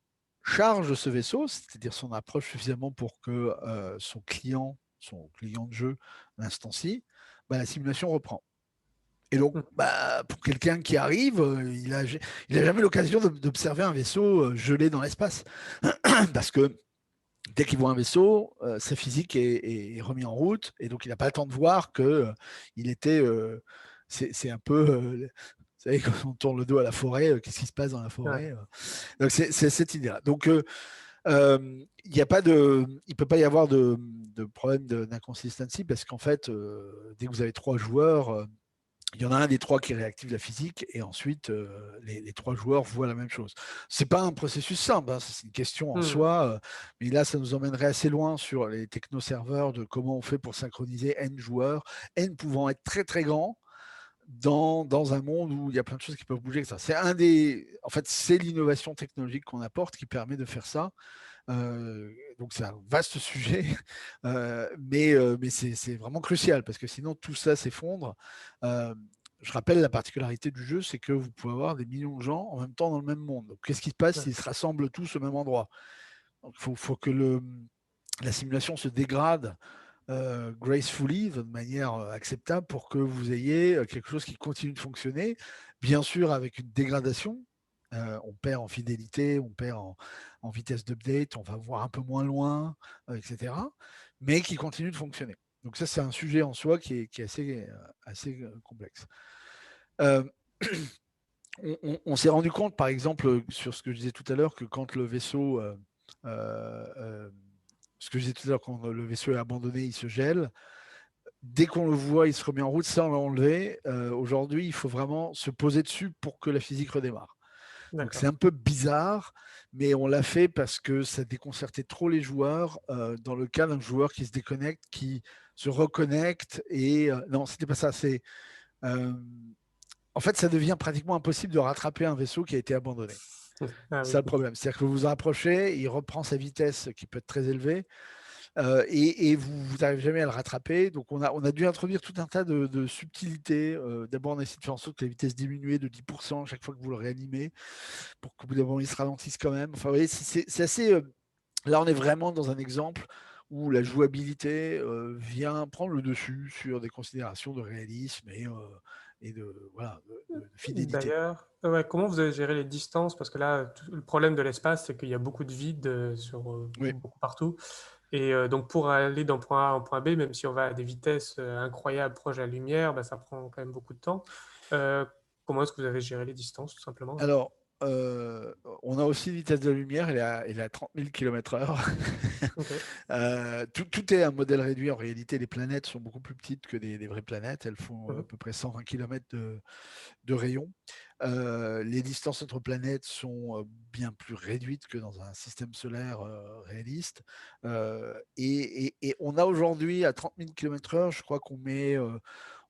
charge ce vaisseau, c'est-à-dire s'en approche suffisamment pour que son client de jeu l'instancie, ben, la simulation reprend. Et donc, Hmm. bah, pour quelqu'un qui arrive, il a jamais l'occasion d'observer un vaisseau gelé dans l'espace. Parce que dès qu'il voit un vaisseau, sa physique est remise en route. Et donc, il n'a pas le temps de voir que il était. C'est un peu. Vous savez, quand on tourne le dos à la forêt, qu'est-ce qui se passe dans la Ouais. forêt Donc, c'est cette idée-là. Donc, il ne peut pas y avoir de problème d'inconsistency parce qu'en fait, dès que vous avez 3 joueurs, il y en a un des 3 qui réactive la physique et ensuite les 3 joueurs voient la même chose. C'est pas un processus simple, hein, c'est une question en Hmm. soi, mais là ça nous emmènerait assez loin sur les technoserveurs de comment on fait pour synchroniser N joueurs, N pouvant être très très grands dans un monde où il y a plein de choses qui peuvent bouger. C'est en fait, c'est l'innovation technologique qu'on apporte qui permet de faire ça. Donc c'est un vaste sujet, mais c'est vraiment crucial parce que sinon tout ça s'effondre. Euh, je rappelle la particularité du jeu, c'est que vous pouvez avoir des millions de gens en même temps dans le même monde. Donc qu'est-ce qui se passe Ouais. s'ils se rassemblent tous au même endroit? Il faut que la simulation se dégrade gracefully, de manière acceptable, pour que vous ayez quelque chose qui continue de fonctionner, bien sûr avec une dégradation. On perd en fidélité, on perd en vitesse d'update, on va voir un peu moins loin, etc. Mais qui continue de fonctionner. Donc ça, c'est un sujet en soi qui est assez complexe. Euh, on s'est rendu compte, par exemple, sur ce que je disais tout à l'heure, que quand le vaisseau ce que je disais tout à l'heure, quand le vaisseau est abandonné, il se gèle. Dès qu'on le voit, il se remet en route, ça on l'a enlevé. Aujourd'hui, il faut vraiment se poser dessus pour que la physique redémarre. Donc c'est D'accord. un peu bizarre, mais on l'a fait parce que ça déconcertait trop les joueurs. Dans le cas d'un joueur qui se déconnecte, qui se reconnecte, et non, c'était pas ça. Euh, en fait, ça devient pratiquement impossible de rattraper un vaisseau qui a été abandonné. Ah C'est oui. ça le problème. C'est-à-dire que vous vous rapprochez, il reprend sa vitesse qui peut être très élevée, et vous n'arrivez jamais à le rattraper. Donc on a dû introduire tout un tas de subtilités. D'abord, on a essayé de faire en sorte que la vitesse diminue de 10% chaque fois que vous le réanimez, pour qu'au bout d'un moment, il se ralentisse quand même. Enfin, vous voyez, c'est assez. Là, on est vraiment dans un exemple où la jouabilité vient prendre le dessus sur des considérations de réalisme et voilà, de fidélité. D'ailleurs, ouais, comment vous avez géré les distances? Parce que là, le problème de l'espace, c'est qu'il y a beaucoup de vide sur Oui. beaucoup partout. Et donc, pour aller d'un point A en point B, même si on va à des vitesses incroyables proches de la lumière, bah, ça prend quand même beaucoup de temps. Euh, Comment est-ce que vous avez géré les distances, tout simplement, là? Alors, on a aussi une vitesse de lumière, elle est à 30 000 km/h. Ok. Tout est un modèle réduit. En réalité, les planètes sont beaucoup plus petites que des vraies planètes. Elles font à peu près 120 km de rayon. Les distances entre planètes sont bien plus réduites que dans un système solaire réaliste. Et on a aujourd'hui, à 30 000 km/h, je crois qu'on met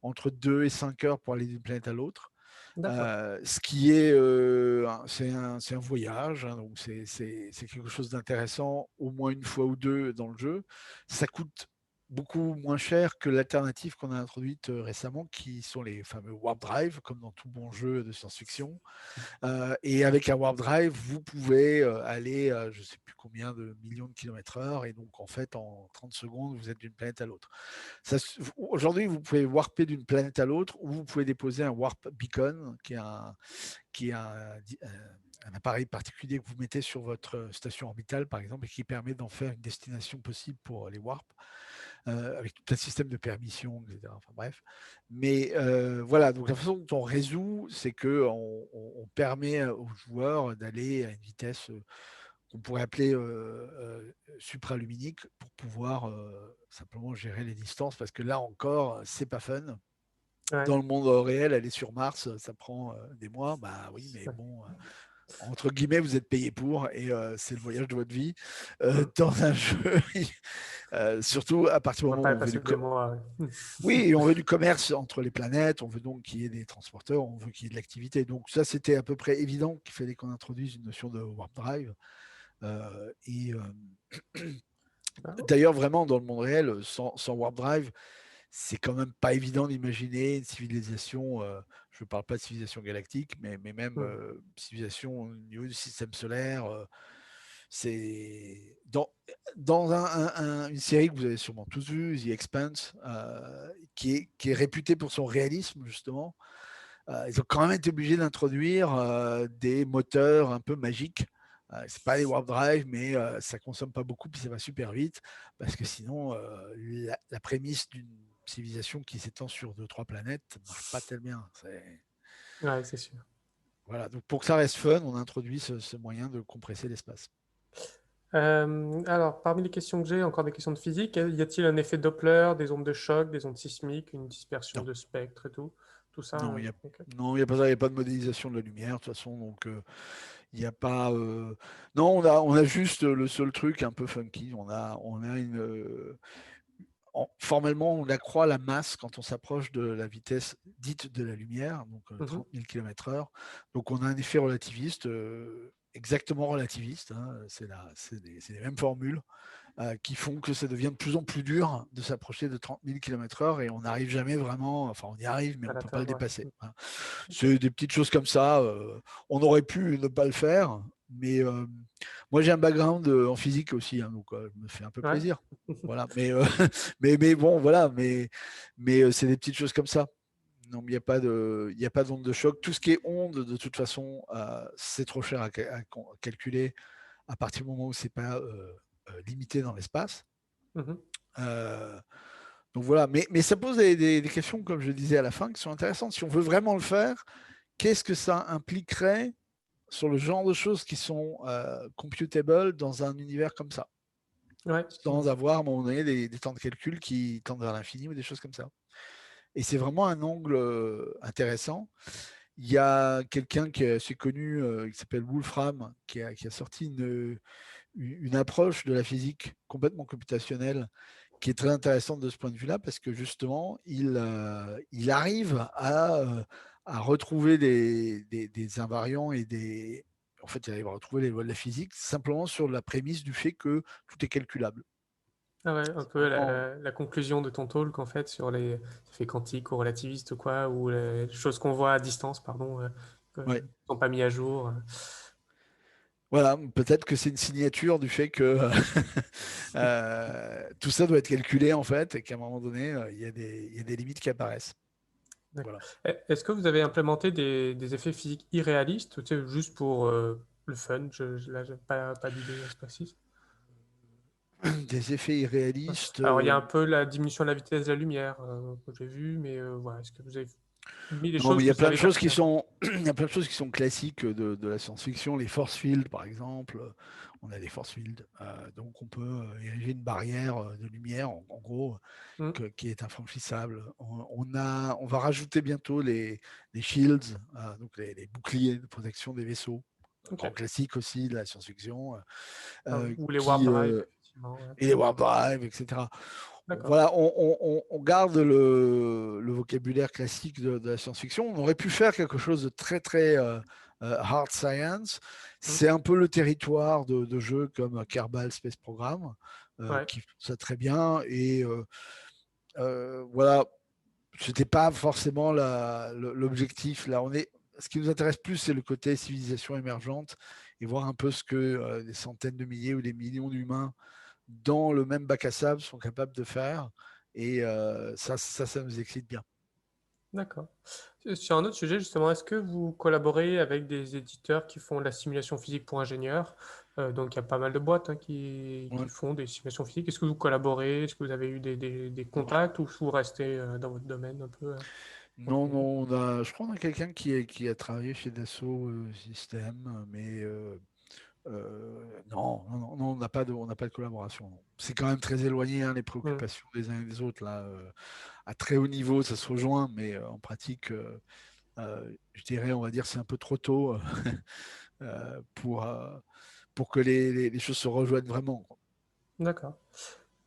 entre 2 et 5 heures pour aller d'une planète à l'autre. D'accord. Ce qui est, c'est un voyage, hein, donc c'est quelque chose d'intéressant au moins une fois ou deux dans le jeu. Ça coûte beaucoup moins cher que l'alternative qu'on a introduite récemment, qui sont les fameux warp drive, comme dans tout bon jeu de science-fiction. Et avec un warp drive, vous pouvez aller, je ne sais plus combien de millions de kilomètres heure, et donc en fait, en 30 secondes, vous êtes d'une planète à l'autre. Aujourd'hui, vous pouvez warper d'une planète à l'autre, ou vous pouvez déposer un warp beacon, qui est un appareil particulier que vous mettez sur votre station orbitale, par exemple, et qui permet d'en faire une destination possible pour les warps, avec tout un système de permission, etc. Enfin bref. Mais voilà, donc la façon dont on résout, c'est qu'on permet aux joueurs d'aller à une vitesse qu'on pourrait appeler supraluminique pour pouvoir simplement gérer les distances, parce que là encore, c'est pas fun. Ouais. Dans le monde réel, aller sur Mars, ça prend des mois. Bah oui, mais bon, entre guillemets, vous êtes payé pour, et c'est le voyage de votre vie. Dans un jeu, surtout à partir On du va moment pas où on veut passer du des mois. oui, on veut du commerce entre les planètes, on veut donc qu'il y ait des transporteurs, on veut qu'il y ait de l'activité. Donc ça, c'était à peu près évident qu'il fallait qu'on introduise une notion de warp drive. Et d'ailleurs, vraiment, dans le monde réel, sans warp drive, c'est quand même pas évident d'imaginer une civilisation, je ne parle pas de civilisation galactique, mais même civilisation au niveau du système solaire. C'est dans une série que vous avez sûrement tous vue, The Expanse, qui est réputée pour son réalisme, justement. Ils ont quand même été obligés d'introduire des moteurs un peu magiques. C'est pas les warp drive, mais ça consomme pas beaucoup, puis ça va super vite, parce que sinon, la prémisse d'une civilisation qui s'étend sur 2-3 planètes ne marche pas tellement bien. Ouais, c'est sûr. Voilà, donc pour que ça reste fun, on introduit ce moyen de compresser l'espace. Alors, parmi les questions que j'ai, encore des questions de physique. Y a-t-il un effet Doppler, des ondes de choc, des ondes sismiques, une dispersion Non, de spectres et tout? Tout ça, non, il n'y a, ok. non, il y a pas ça, il y a pas de modélisation de la lumière, de toute façon, donc il n'y a pas. Non, on a juste le seul truc un peu funky. On a formellement, on accroît la masse quand on s'approche de la vitesse dite de la lumière, donc 30 000 km/h. Donc on a un effet relativiste, exactement relativiste, hein. C'est les mêmes formules qui font que ça devient de plus en plus dur de s'approcher de 30 000 km/h, et on n'arrive jamais vraiment, enfin on y arrive, mais À on ne peut pas le l'atteindre, dépasser, ouais. hein. Ok. C'est des petites choses comme ça. On aurait pu ne pas le faire, mais moi j'ai un background en physique aussi, hein, donc je me fais un peu Ouais. plaisir. Voilà, mais, mais bon, voilà, mais c'est des petites choses comme ça. Non, il n'y a pas d'onde de choc. Tout ce qui est onde, de toute façon, c'est trop cher à calculer à partir du moment où c'est pas limité dans l'espace. Mhm. Donc voilà, mais ça pose des questions, comme je disais à la fin, qui sont intéressantes. Si on veut vraiment le faire, qu'est-ce que ça impliquerait sur le genre de choses qui sont computable dans un univers comme ça, Ouais, sans avoir à un moment donné des temps de calcul qui tendent vers l'infini ou des choses comme ça. Et c'est vraiment un angle intéressant. Il y a quelqu'un qui est assez connu, qui s'appelle Wolfram, qui a sorti une approche de la physique complètement computationnelle, qui est très intéressante de ce point de vue-là, parce que justement, il arrive à retrouver des invariants et des. En fait, il arrive à retrouver les lois de la physique simplement sur la prémisse du fait que tout est calculable. Ah ouais, un C'est peu vraiment. la conclusion de ton talk en fait sur les effets quantiques ou relativistes ou quoi, ou les choses qu'on voit à distance, pardon, qui ne Ouais. sont pas mis à jour. Voilà, peut-être que c'est une signature du fait que tout ça doit être calculé en fait, et qu'à un moment donné, il y a des limites qui apparaissent. D'accord. Voilà. Est-ce que vous avez implémenté des effets physiques irréalistes, tu sais, juste pour le fun? Là, j'ai pas d'idée précise. Des effets irréalistes. Alors, il y a un peu la diminution de la vitesse de la lumière que j'ai vu, mais voilà, est-ce que vous avez Mis des Non, mais choses il que y a vous plein de savez choses faire. qui sont, il y a plein de choses qui sont classiques de la science-fiction. Les force fields, par exemple, on a des force fields, donc on peut ériger une barrière de lumière, en gros, Hmm. qui est infranchissable. On va rajouter bientôt les shields, donc les boucliers de protection des vaisseaux, Ok. grand classique aussi de la science-fiction, Ou les warp qui drive, effectivement. Ouais. et les warp drive, etc. D'accord. Voilà, on garde le vocabulaire classique de la science-fiction. On aurait pu faire quelque chose de très, très hard science. Hmm. C'est un peu le territoire de jeux comme Kerbal Space Program, Ouais. qui font ça très bien. Et voilà, c'était pas forcément l'objectif. Là, ce qui nous intéresse plus, c'est le côté civilisation émergente et voir un peu ce que des centaines de milliers ou des millions d'humains dans le même bac à sable sont capables de faire. Et ça nous excite bien. D'accord. Sur un autre sujet, justement, est-ce que vous collaborez avec des éditeurs qui font de la simulation physique pour ingénieurs? Donc, il y a pas mal de boîtes hein, qui Ouais. font des simulations physiques. Est-ce que vous collaborez? Est-ce que vous avez eu des contacts ou vous restez dans votre domaine un peu Non, tranquillement? non, je crois qu'on a quelqu'un qui a travaillé chez Dassault Systèmes, mais non, non, non, non, on n'a pas de collaboration. Non. C'est quand même très éloigné, hein, les Hmm. préoccupations des uns et des autres. Là, à très haut niveau, ça se rejoint, mais en pratique, je dirais, on va dire, c'est un peu trop tôt euh, pour, euh, pour que les choses se rejoignent vraiment. Quoi. D'accord.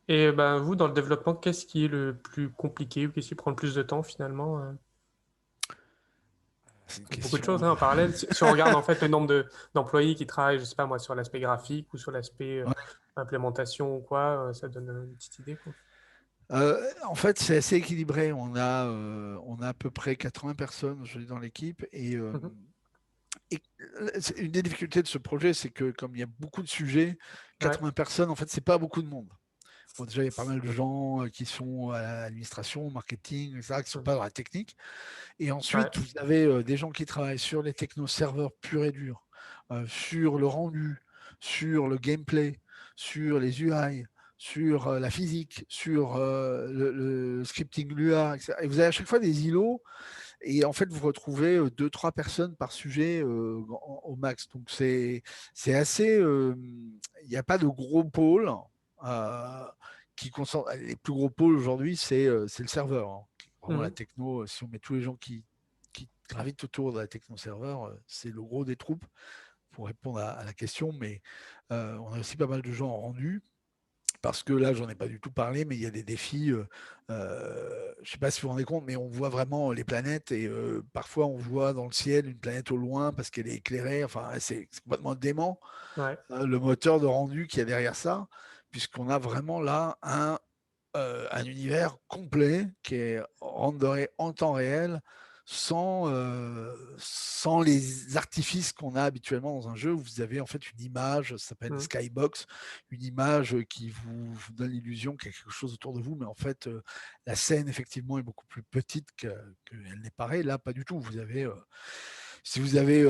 Et ben, vous, dans le développement, qu'est-ce qui est le plus compliqué ou qu'est-ce qui prend le plus de temps finalement? C'est une Beaucoup de question. choses hein, en parallèle. Si on regarde en fait le nombre d'employés qui travaillent, je sais pas moi, sur l'aspect graphique ou sur l'aspect Ouais. implémentation ou quoi, ça donne une petite idée, quoi. En fait, c'est assez équilibré. On a à peu près 80 personnes aujourd'hui dans l'équipe Mhm. et une des difficultés de ce projet, c'est que comme il y a beaucoup de sujets, Ouais, 80 personnes, en fait, c'est pas beaucoup de monde. Bon, déjà, il y a pas mal de gens qui sont à l'administration, au marketing, etc., qui ne sont mhm. pas dans la technique. Et Ouais, ensuite, vous avez des gens qui travaillent sur les techno-serveurs purs et durs, sur le rendu, sur le gameplay, sur les UI, sur la physique, sur le scripting Lua, etc. Et vous avez à chaque fois des îlots et en fait, vous retrouvez 2-3 personnes par sujet au max. Donc, c'est assez. Il n'y a pas de gros pôles. euh, qui concentrent. Les plus gros pôles aujourd'hui, c'est le serveur. Hein. Vraiment, la mhm. techno, si on met tous les gens qui gravitent autour de la techno-serveur, c'est le gros des troupes pour répondre à la question. Mais on a aussi pas mal de gens en rendu parce que là, j'en ai pas du tout parlé, mais il y a des défis. Je ne sais pas si vous vous rendez compte, mais on voit vraiment les planètes et parfois on voit dans le ciel une planète au loin parce qu'elle est éclairée. Enfin, c'est complètement dément Ouais, le moteur de rendu qu'il y a derrière ça, puisqu'on a vraiment là un univers complet qui est renderé en temps réel sans les artifices qu'on a habituellement dans un jeu où vous avez en fait une image, ça s'appelle une mhm. skybox, une image qui vous donne l'illusion qu'il y a quelque chose autour de vous, mais en fait la scène effectivement est beaucoup plus petite qu'elle n'est paraît. Là, pas du tout. Si vous avez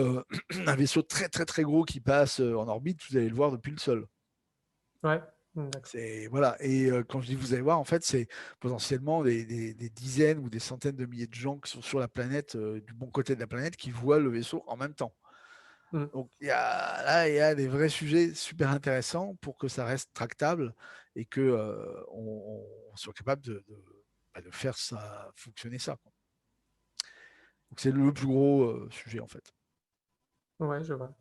un vaisseau très très très gros qui passe en orbite, vous allez le voir depuis le sol. Ouais, d'accord. Voilà. Et quand je dis vous allez voir, en fait, c'est potentiellement des dizaines ou des centaines de milliers de gens qui sont sur la planète, du bon côté de la planète, qui voient le vaisseau en même temps. Mhm. Donc il y a des vrais sujets super intéressants pour que ça reste tractable et que on soit capable de faire ça fonctionner ça. Quoi. Donc c'est le plus gros sujet en fait. Ouais, je vois.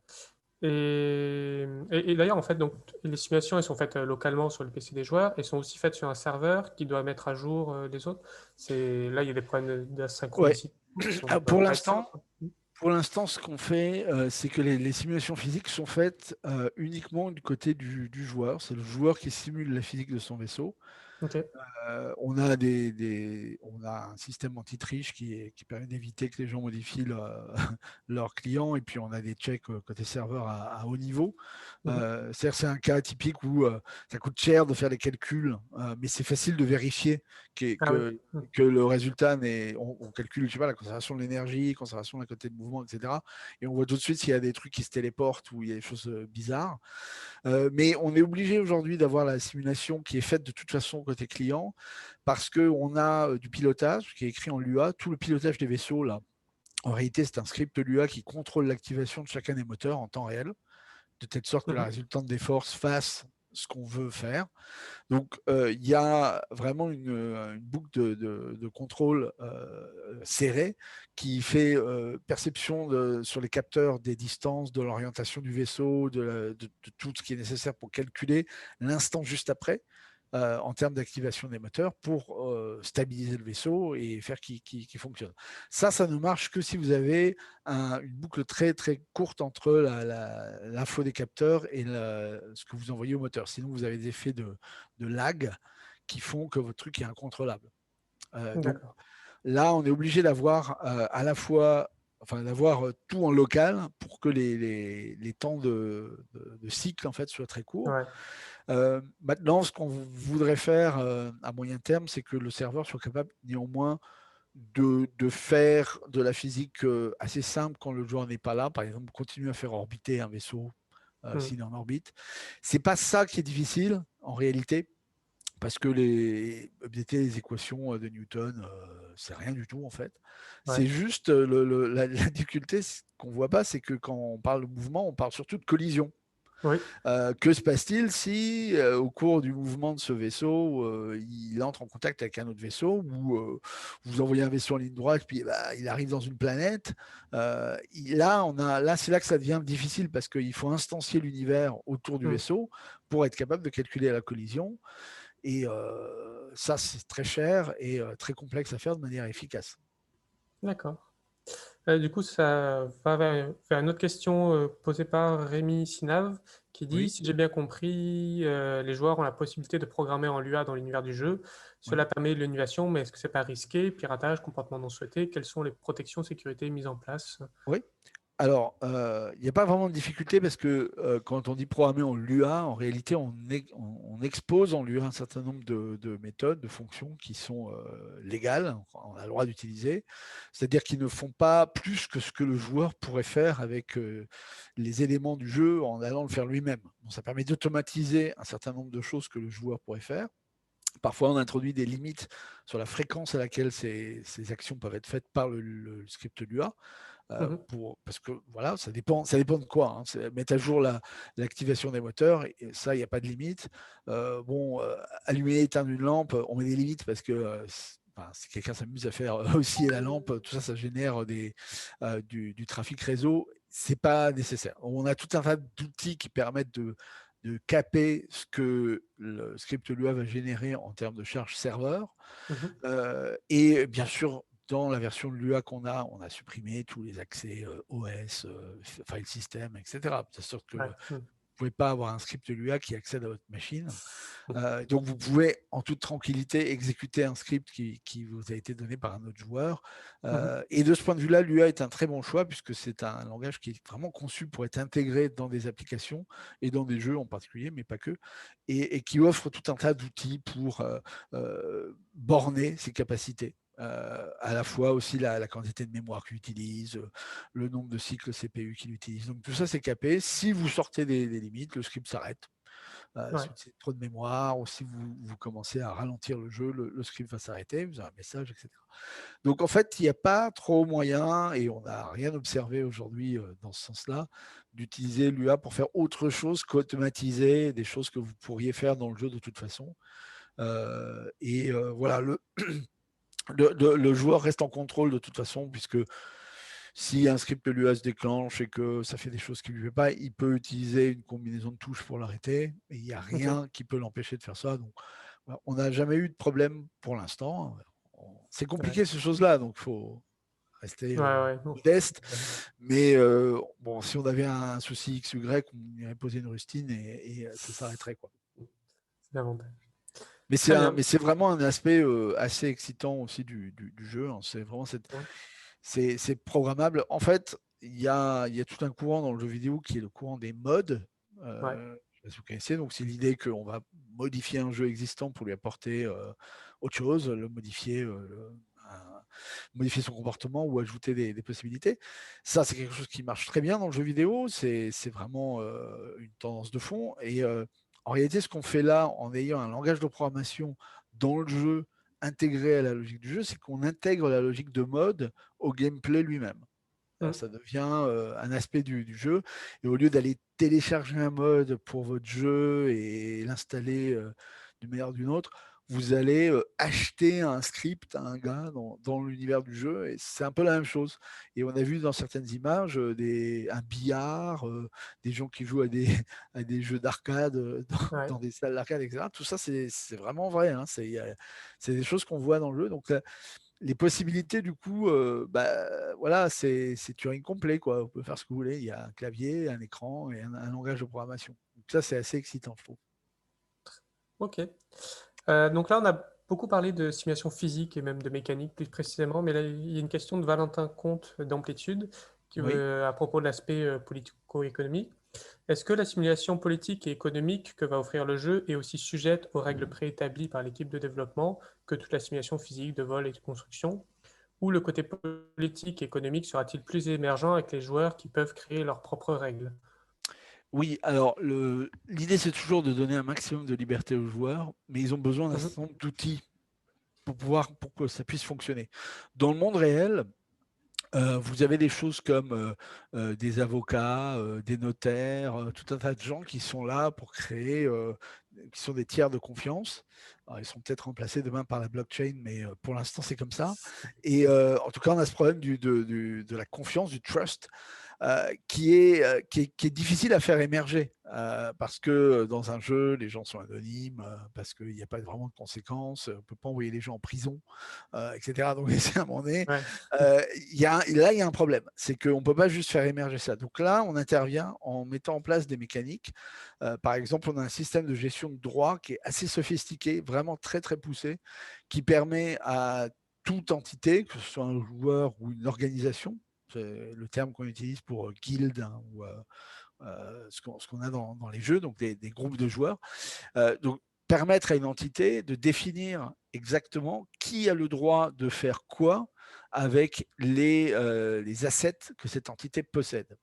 Et d'ailleurs, en fait, donc, les simulations, elles sont faites localement sur le PC des joueurs et sont aussi faites sur un serveur qui doit mettre à jour les autres. Là, il y a des problèmes Ouais. d'asynchronicité qui ne Ah, peuvent pas être simples, quoi. pour l'instant, ce qu'on fait, c'est que les simulations physiques sont faites uniquement du côté du joueur. C'est le joueur qui simule la physique de son vaisseau. Ok. On a un système anti-triche qui permet d'éviter que les gens modifient leurs clients et puis on a des checks côté serveur à haut niveau. Mhm. C'est un cas typique où ça coûte cher de faire les calculs, mais c'est facile de vérifier que, Ah oui. que, que le résultat on calcule, je sais pas, la conservation de l'énergie, conservation de la côté de mouvement, etc. Et on voit tout de suite s'il y a des trucs qui se téléportent ou il y a des choses bizarres. Mais on est obligé aujourd'hui d'avoir la simulation qui est faite de toute façon côté client parce qu'on a du pilotage qui est écrit en Lua. Tout le pilotage des vaisseaux, là, en réalité, c'est un script Lua qui contrôle l'activation de chacun des moteurs en temps réel, de telle sorte que la résultante des forces fasse ce qu'on veut faire. Donc, il y a vraiment une boucle de contrôle serrée qui fait perception sur les capteurs des distances, de l'orientation du vaisseau, de tout ce qui est nécessaire pour calculer l'instant juste après. En termes d'activation des moteurs pour stabiliser le vaisseau et faire qu'il fonctionne. Ça ne marche que si vous avez une boucle très très courte entre l'info des capteurs et ce que vous envoyez au moteur. Sinon, vous avez des effets de lag qui font que votre truc est incontrôlable. Donc là, on est obligé d'avoir à la fois d'avoir tout en local pour que les temps de cycle en fait soient très courts. Maintenant, ce qu'on voudrait faire à moyen terme, c'est que le serveur soit capable néanmoins de faire de la physique assez simple quand le joueur n'est pas là. Par exemple, continuer à faire orbiter un vaisseau s'il est en orbite. C'est pas ça qui est difficile en réalité, parce que updater les équations de Newton, c'est rien du tout en fait. C'est juste la difficulté qu'on voit pas, c'est que quand on parle de mouvement, on parle surtout de collision. Que se passe-t-il si, au cours du mouvement de ce vaisseau, il entre en contact avec un autre vaisseau, ou vous envoyez un vaisseau en ligne droite, puis il arrive dans une planète. Là, c'est là que ça devient difficile, parce qu'il faut instancier l'univers autour du vaisseau pour être capable de calculer la collision. Et ça, c'est très cher et très complexe à faire de manière efficace. D'accord. Du coup, ça va vers une autre question posée par Rémi Sinave qui dit, si j'ai bien compris, les joueurs ont la possibilité de programmer en Lua dans l'univers du jeu. Cela permet de l'innovation, mais est-ce que c'est pas risqué? Piratage, comportement non souhaité? Quelles sont les protections de sécurité mises en place? Oui. Alors, il n'y a pas vraiment de difficulté, parce que quand on dit programmer en Lua, en réalité, on expose en Lua un certain nombre de méthodes, de fonctions qui sont légales, on a le droit d'utiliser, c'est-à-dire qu'ils ne font pas plus que ce que le joueur pourrait faire avec les éléments du jeu en allant le faire lui-même. Donc, ça permet d'automatiser un certain nombre de choses que le joueur pourrait faire. Parfois, on introduit des limites sur la fréquence à laquelle ces actions peuvent être faites par le script Lua. Parce que voilà, ça dépend de quoi. Mettre à jour l'activation des moteurs, et ça, il n'y a pas de limite. Allumer et éteindre une lampe, on met des limites, parce que si quelqu'un s'amuse à faire osciller la lampe, tout ça, ça génère du trafic réseau. C'est pas nécessaire. On a tout un tas d'outils qui permettent de caper ce que le script Lua va générer en termes de charge serveur. Et bien sûr, dans la version de Lua qu'on a, on a supprimé tous les accès OS, file system, etc. De sorte que vous ne pouvez pas avoir un script Lua qui accède à votre machine. Donc, vous pouvez en toute tranquillité exécuter un script qui vous a été donné par un autre joueur. Et de ce point de vue-là, Lua est un très bon choix, puisque c'est un langage qui est vraiment conçu pour être intégré dans des applications et dans des jeux en particulier, mais pas que, et qui offre tout un tas d'outils pour borner ses capacités. À la fois aussi la quantité de mémoire qu'il utilise, le nombre de cycles CPU qu'il utilise. Donc tout ça, c'est capé. Si vous sortez des limites, le script s'arrête. Si c'est trop de mémoire, ou si vous commencez à ralentir le jeu, le script va s'arrêter, vous avez un message, etc. Donc en fait, il n'y a pas trop moyen, et on n'a rien observé aujourd'hui dans ce sens-là, d'utiliser Lua pour faire autre chose qu'automatiser des choses que vous pourriez faire dans le jeu de toute façon. Voilà, le joueur reste en contrôle de toute façon, puisque si un script Lua se déclenche et que ça fait des choses qu'il ne lui fait pas, il peut utiliser une combinaison de touches pour l'arrêter, et il n'y a rien qui peut l'empêcher de faire ça. Donc, voilà, on n'a jamais eu de problème pour l'instant. C'est compliqué ces choses-là, donc il faut rester modeste. Mais bon, si on avait un souci X, Y, on irait poser une rustine et ça s'arrêterait, quoi. C'est l'avantage. Mais c'est vraiment un aspect assez excitant aussi du jeu. C'est vraiment c'est programmable. En fait, il y a tout un courant dans le jeu vidéo qui est le courant des mods. Je ne sais pas si vous connaissez. Donc, c'est l'idée qu'on va modifier un jeu existant pour lui apporter autre chose, le modifier, modifier son comportement ou ajouter des possibilités. Ça, c'est quelque chose qui marche très bien dans le jeu vidéo. C'est vraiment une tendance de fond. Et En réalité, ce qu'on fait là, en ayant un langage de programmation dans le jeu intégré à la logique du jeu, c'est qu'on intègre la logique de mode au gameplay lui-même. Alors, ça devient un aspect du jeu. Et au lieu d'aller télécharger un mode pour votre jeu et l'installer d'une manière ou d'une autre, vous allez acheter un script à un gars dans l'univers du jeu. Et c'est un peu la même chose. Et on a vu dans certaines images un billard, des gens qui jouent à des jeux d'arcade Ouais. dans des salles d'arcade, etc. Tout ça, c'est vraiment vrai. Hein. C'est des choses qu'on voit dans le jeu. Donc, les possibilités, du coup, voilà, c'est Turing complet, quoi. Vous pouvez faire ce que vous voulez. Il y a un clavier, un écran et un langage de programmation. Donc ça, c'est assez excitant, je trouve. Ok. Donc là, on a beaucoup parlé de simulation physique et même de mécanique plus précisément, mais là, il y a une question de Valentin Comte d'Amplitude Oui. à propos de l'aspect politico-économique. Est-ce que la simulation politique et économique que va offrir le jeu est aussi sujette aux règles préétablies par l'équipe de développement que toute la simulation physique de vol et de construction? Ou le côté politique et économique sera-t-il plus émergent avec les joueurs qui peuvent créer leurs propres règles? Oui, alors l'idée, c'est toujours de donner un maximum de liberté aux joueurs, mais ils ont besoin d'un Mhm. certain nombre d'outils pour que ça puisse fonctionner. Dans le monde réel, vous avez des choses comme des avocats, des notaires, tout un tas de gens qui sont là pour créer, qui sont des tiers de confiance. Alors, ils sont peut-être remplacés demain par la blockchain, mais pour l'instant, c'est comme ça. Et en tout cas, on a ce problème de la confiance, du trust, qui est difficile à faire émerger. Parce que dans un jeu, les gens sont anonymes, parce qu'il n'y a pas vraiment de conséquences, on ne peut pas envoyer les gens en prison, etc. Donc, c'est à un moment donné, Ouais. là, il y a un problème. C'est qu'on ne peut pas juste faire émerger ça. Donc là, on intervient en mettant en place des mécaniques. Par exemple, on a un système de gestion de droit qui est assez sophistiqué, vraiment très, très poussé, qui permet à toute entité, que ce soit un joueur ou une organisation, c'est le terme qu'on utilise pour guild, hein, ou ce qu'on a dans les jeux, donc des groupes de joueurs, donc permettre à une entité de définir exactement qui a le droit de faire quoi avec les assets que cette entité possède.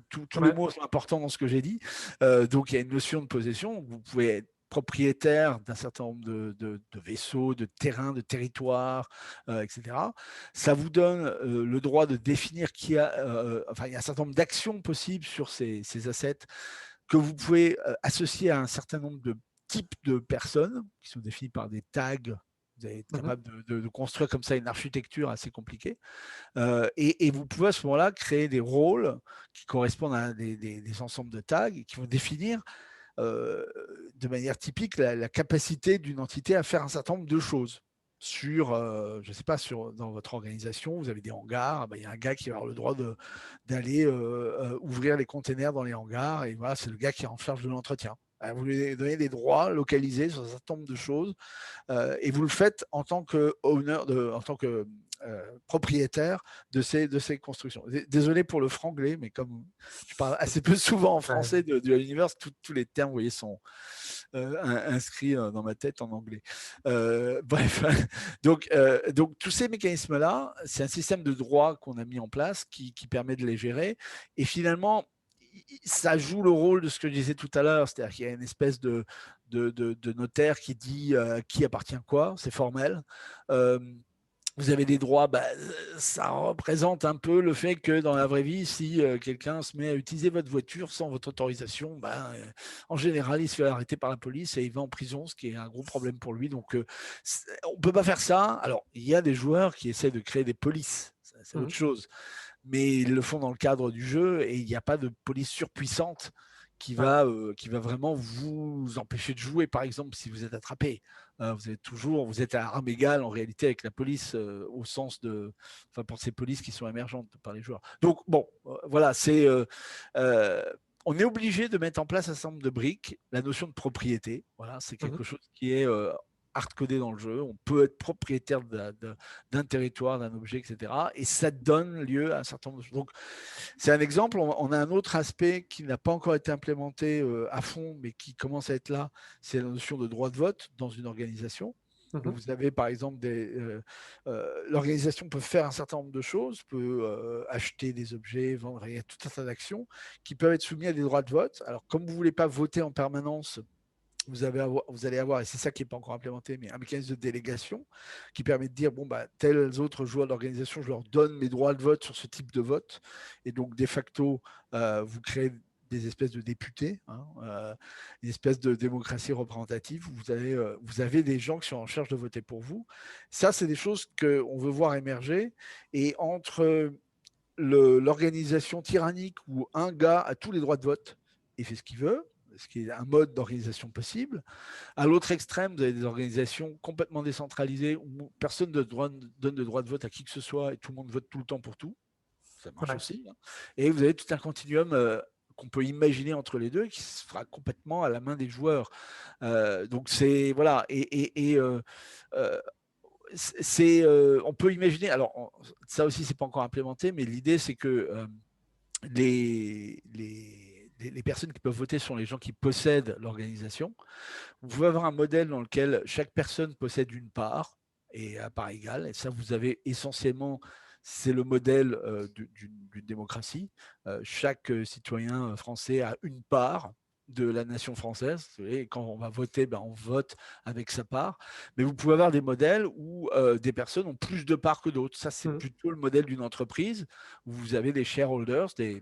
Tous les Ouais. mots sont importants dans ce que j'ai dit. Donc, il y a une notion de possession. Vous pouvez être propriétaire d'un certain nombre de vaisseaux, de terrains, de territoires, etc. Ça vous donne le droit de définir qui a, enfin, il y a un certain nombre d'actions possibles sur ces assets que vous pouvez associer à un certain nombre de types de personnes qui sont définis par des tags. Vous allez être Mhm. capable de construire comme ça une architecture assez compliquée. Et vous pouvez à ce moment-là créer des rôles qui correspondent à des ensembles de tags et qui vont définir de manière typique la capacité d'une entité à faire un certain nombre de choses. Je ne sais pas, dans votre organisation, vous avez des hangars, il y a un gars qui va avoir le droit d'aller ouvrir les containers dans les hangars, et voilà, c'est le gars qui est en charge de l'entretien. Vous lui donnez des droits localisés sur un certain nombre de choses, et vous le faites en tant que en tant que propriétaire de ces constructions. Désolé pour le franglais, mais comme je parle assez peu souvent en Ouais. français de l'univers, tous les termes, vous voyez, sont inscrits dans ma tête en anglais. Bref, donc tous ces mécanismes-là, c'est un système de droit qu'on a mis en place qui permet de les gérer. Et finalement, ça joue le rôle de ce que je disais tout à l'heure, c'est-à-dire qu'il y a une espèce de notaire qui dit qui appartient quoi, c'est formel. Euh, vous avez des droits, ça représente un peu le fait que dans la vraie vie, si quelqu'un se met à utiliser votre voiture sans votre autorisation, en général, il se fait arrêter par la police et il va en prison, ce qui est un gros problème pour lui. Donc, on ne peut pas faire ça. Alors, il y a des joueurs qui essaient de créer des polices, c'est autre Mhm. chose, mais ils le font dans le cadre du jeu et il n'y a pas de police surpuissante Ouais. qui va vraiment vous empêcher de jouer, par exemple, si vous êtes attrapé. Vous êtes à armes égales en réalité avec la police au sens enfin pour ces polices qui sont émergentes par les joueurs. Donc bon, voilà, on est obligé de mettre en place un certain nombre de briques. La notion de propriété, voilà, c'est Mhm. quelque chose qui est hard-codé dans le jeu. On peut être propriétaire d'un territoire, d'un objet, etc. Et ça donne lieu à un certain nombre de choses. Donc, c'est un exemple. On a un autre aspect qui n'a pas encore été implémenté à fond, mais qui commence à être là. C'est la notion de droit de vote dans une organisation. Donc, vous avez par exemple l'organisation peut faire un certain nombre de choses, peut acheter des objets, vendre, il y a tout un tas d'actions qui peuvent être soumises à des droits de vote. Alors, comme vous ne voulez pas voter en permanence, vous allez avoir, et c'est ça qui n'est pas encore implémenté, mais un mécanisme de délégation qui permet de dire, bon, bah, tels autres joueurs de l'organisation, je leur donne mes droits de vote sur ce type de vote. Et donc, de facto, vous créez des espèces de députés, une espèce de démocratie représentative où vous avez des gens qui sont en charge de voter pour vous. Ça, c'est des choses qu'on veut voir émerger. Et entre l'organisation tyrannique où un gars a tous les droits de vote et fait ce qu'il veut, ce qui est un mode d'organisation possible. À l'autre extrême, vous avez des organisations complètement décentralisées où personne ne donne de droit de vote à qui que ce soit et tout le monde vote tout le temps pour tout. Ça marche aussi. Et vous avez tout un continuum qu'on peut imaginer entre les deux et qui se fera complètement à la main des joueurs. Donc c'est voilà. On peut imaginer. Alors ça aussi c'est pas encore implémenté, mais l'idée c'est que les personnes qui peuvent voter sont les gens qui possèdent l'organisation. Vous pouvez avoir un modèle dans lequel chaque personne possède une part et à part égale. Et ça, vous avez essentiellement, c'est le modèle d'une démocratie. Chaque citoyen français a une part de la nation française. Et quand on va voter, ben, on vote avec sa part. Mais vous pouvez avoir des modèles où des personnes ont plus de parts que d'autres. Ça, c'est plutôt le modèle d'une entreprise où vous avez des shareholders, des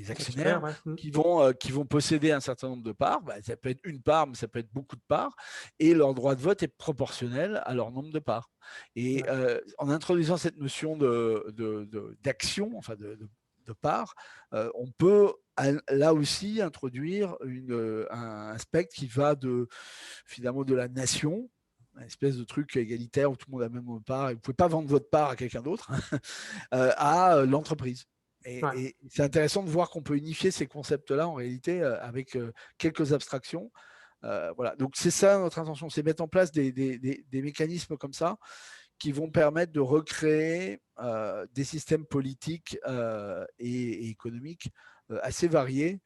actionnaires qui vont posséder un certain nombre de parts. Ben, ça peut être une part, mais ça peut être beaucoup de parts. Et leur droit de vote est proportionnel à leur nombre de parts. Et en introduisant cette notion d'action, enfin de part, on peut là aussi introduire un spectre qui va finalement de la nation, une espèce de truc égalitaire où tout le monde a la même part et vous ne pouvez pas vendre votre part à quelqu'un d'autre, à l'entreprise. Et c'est intéressant de voir qu'on peut unifier ces concepts-là en réalité avec quelques abstractions. Voilà. Donc c'est ça notre intention, c'est mettre en place des mécanismes comme ça qui vont permettre de recréer des systèmes politiques et économiques assez variés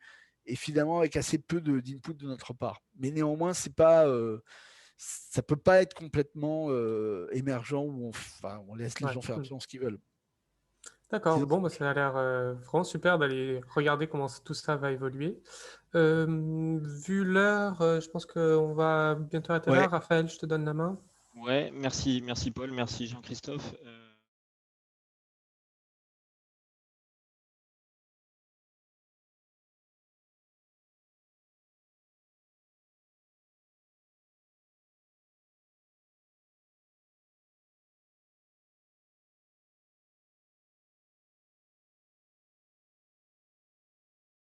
et finalement avec assez peu d'input de notre part. Mais néanmoins, ça ne peut pas être complètement émergent où on laisse les gens faire absolument ce qu'ils veulent. D'accord, bon, bah, ça a l'air vraiment super d'aller regarder comment tout ça va évoluer. Vu l'heure, je pense qu'on va bientôt arrêter là. Raphaël, je te donne la main. Ouais, merci Paul, merci Jean-Christophe.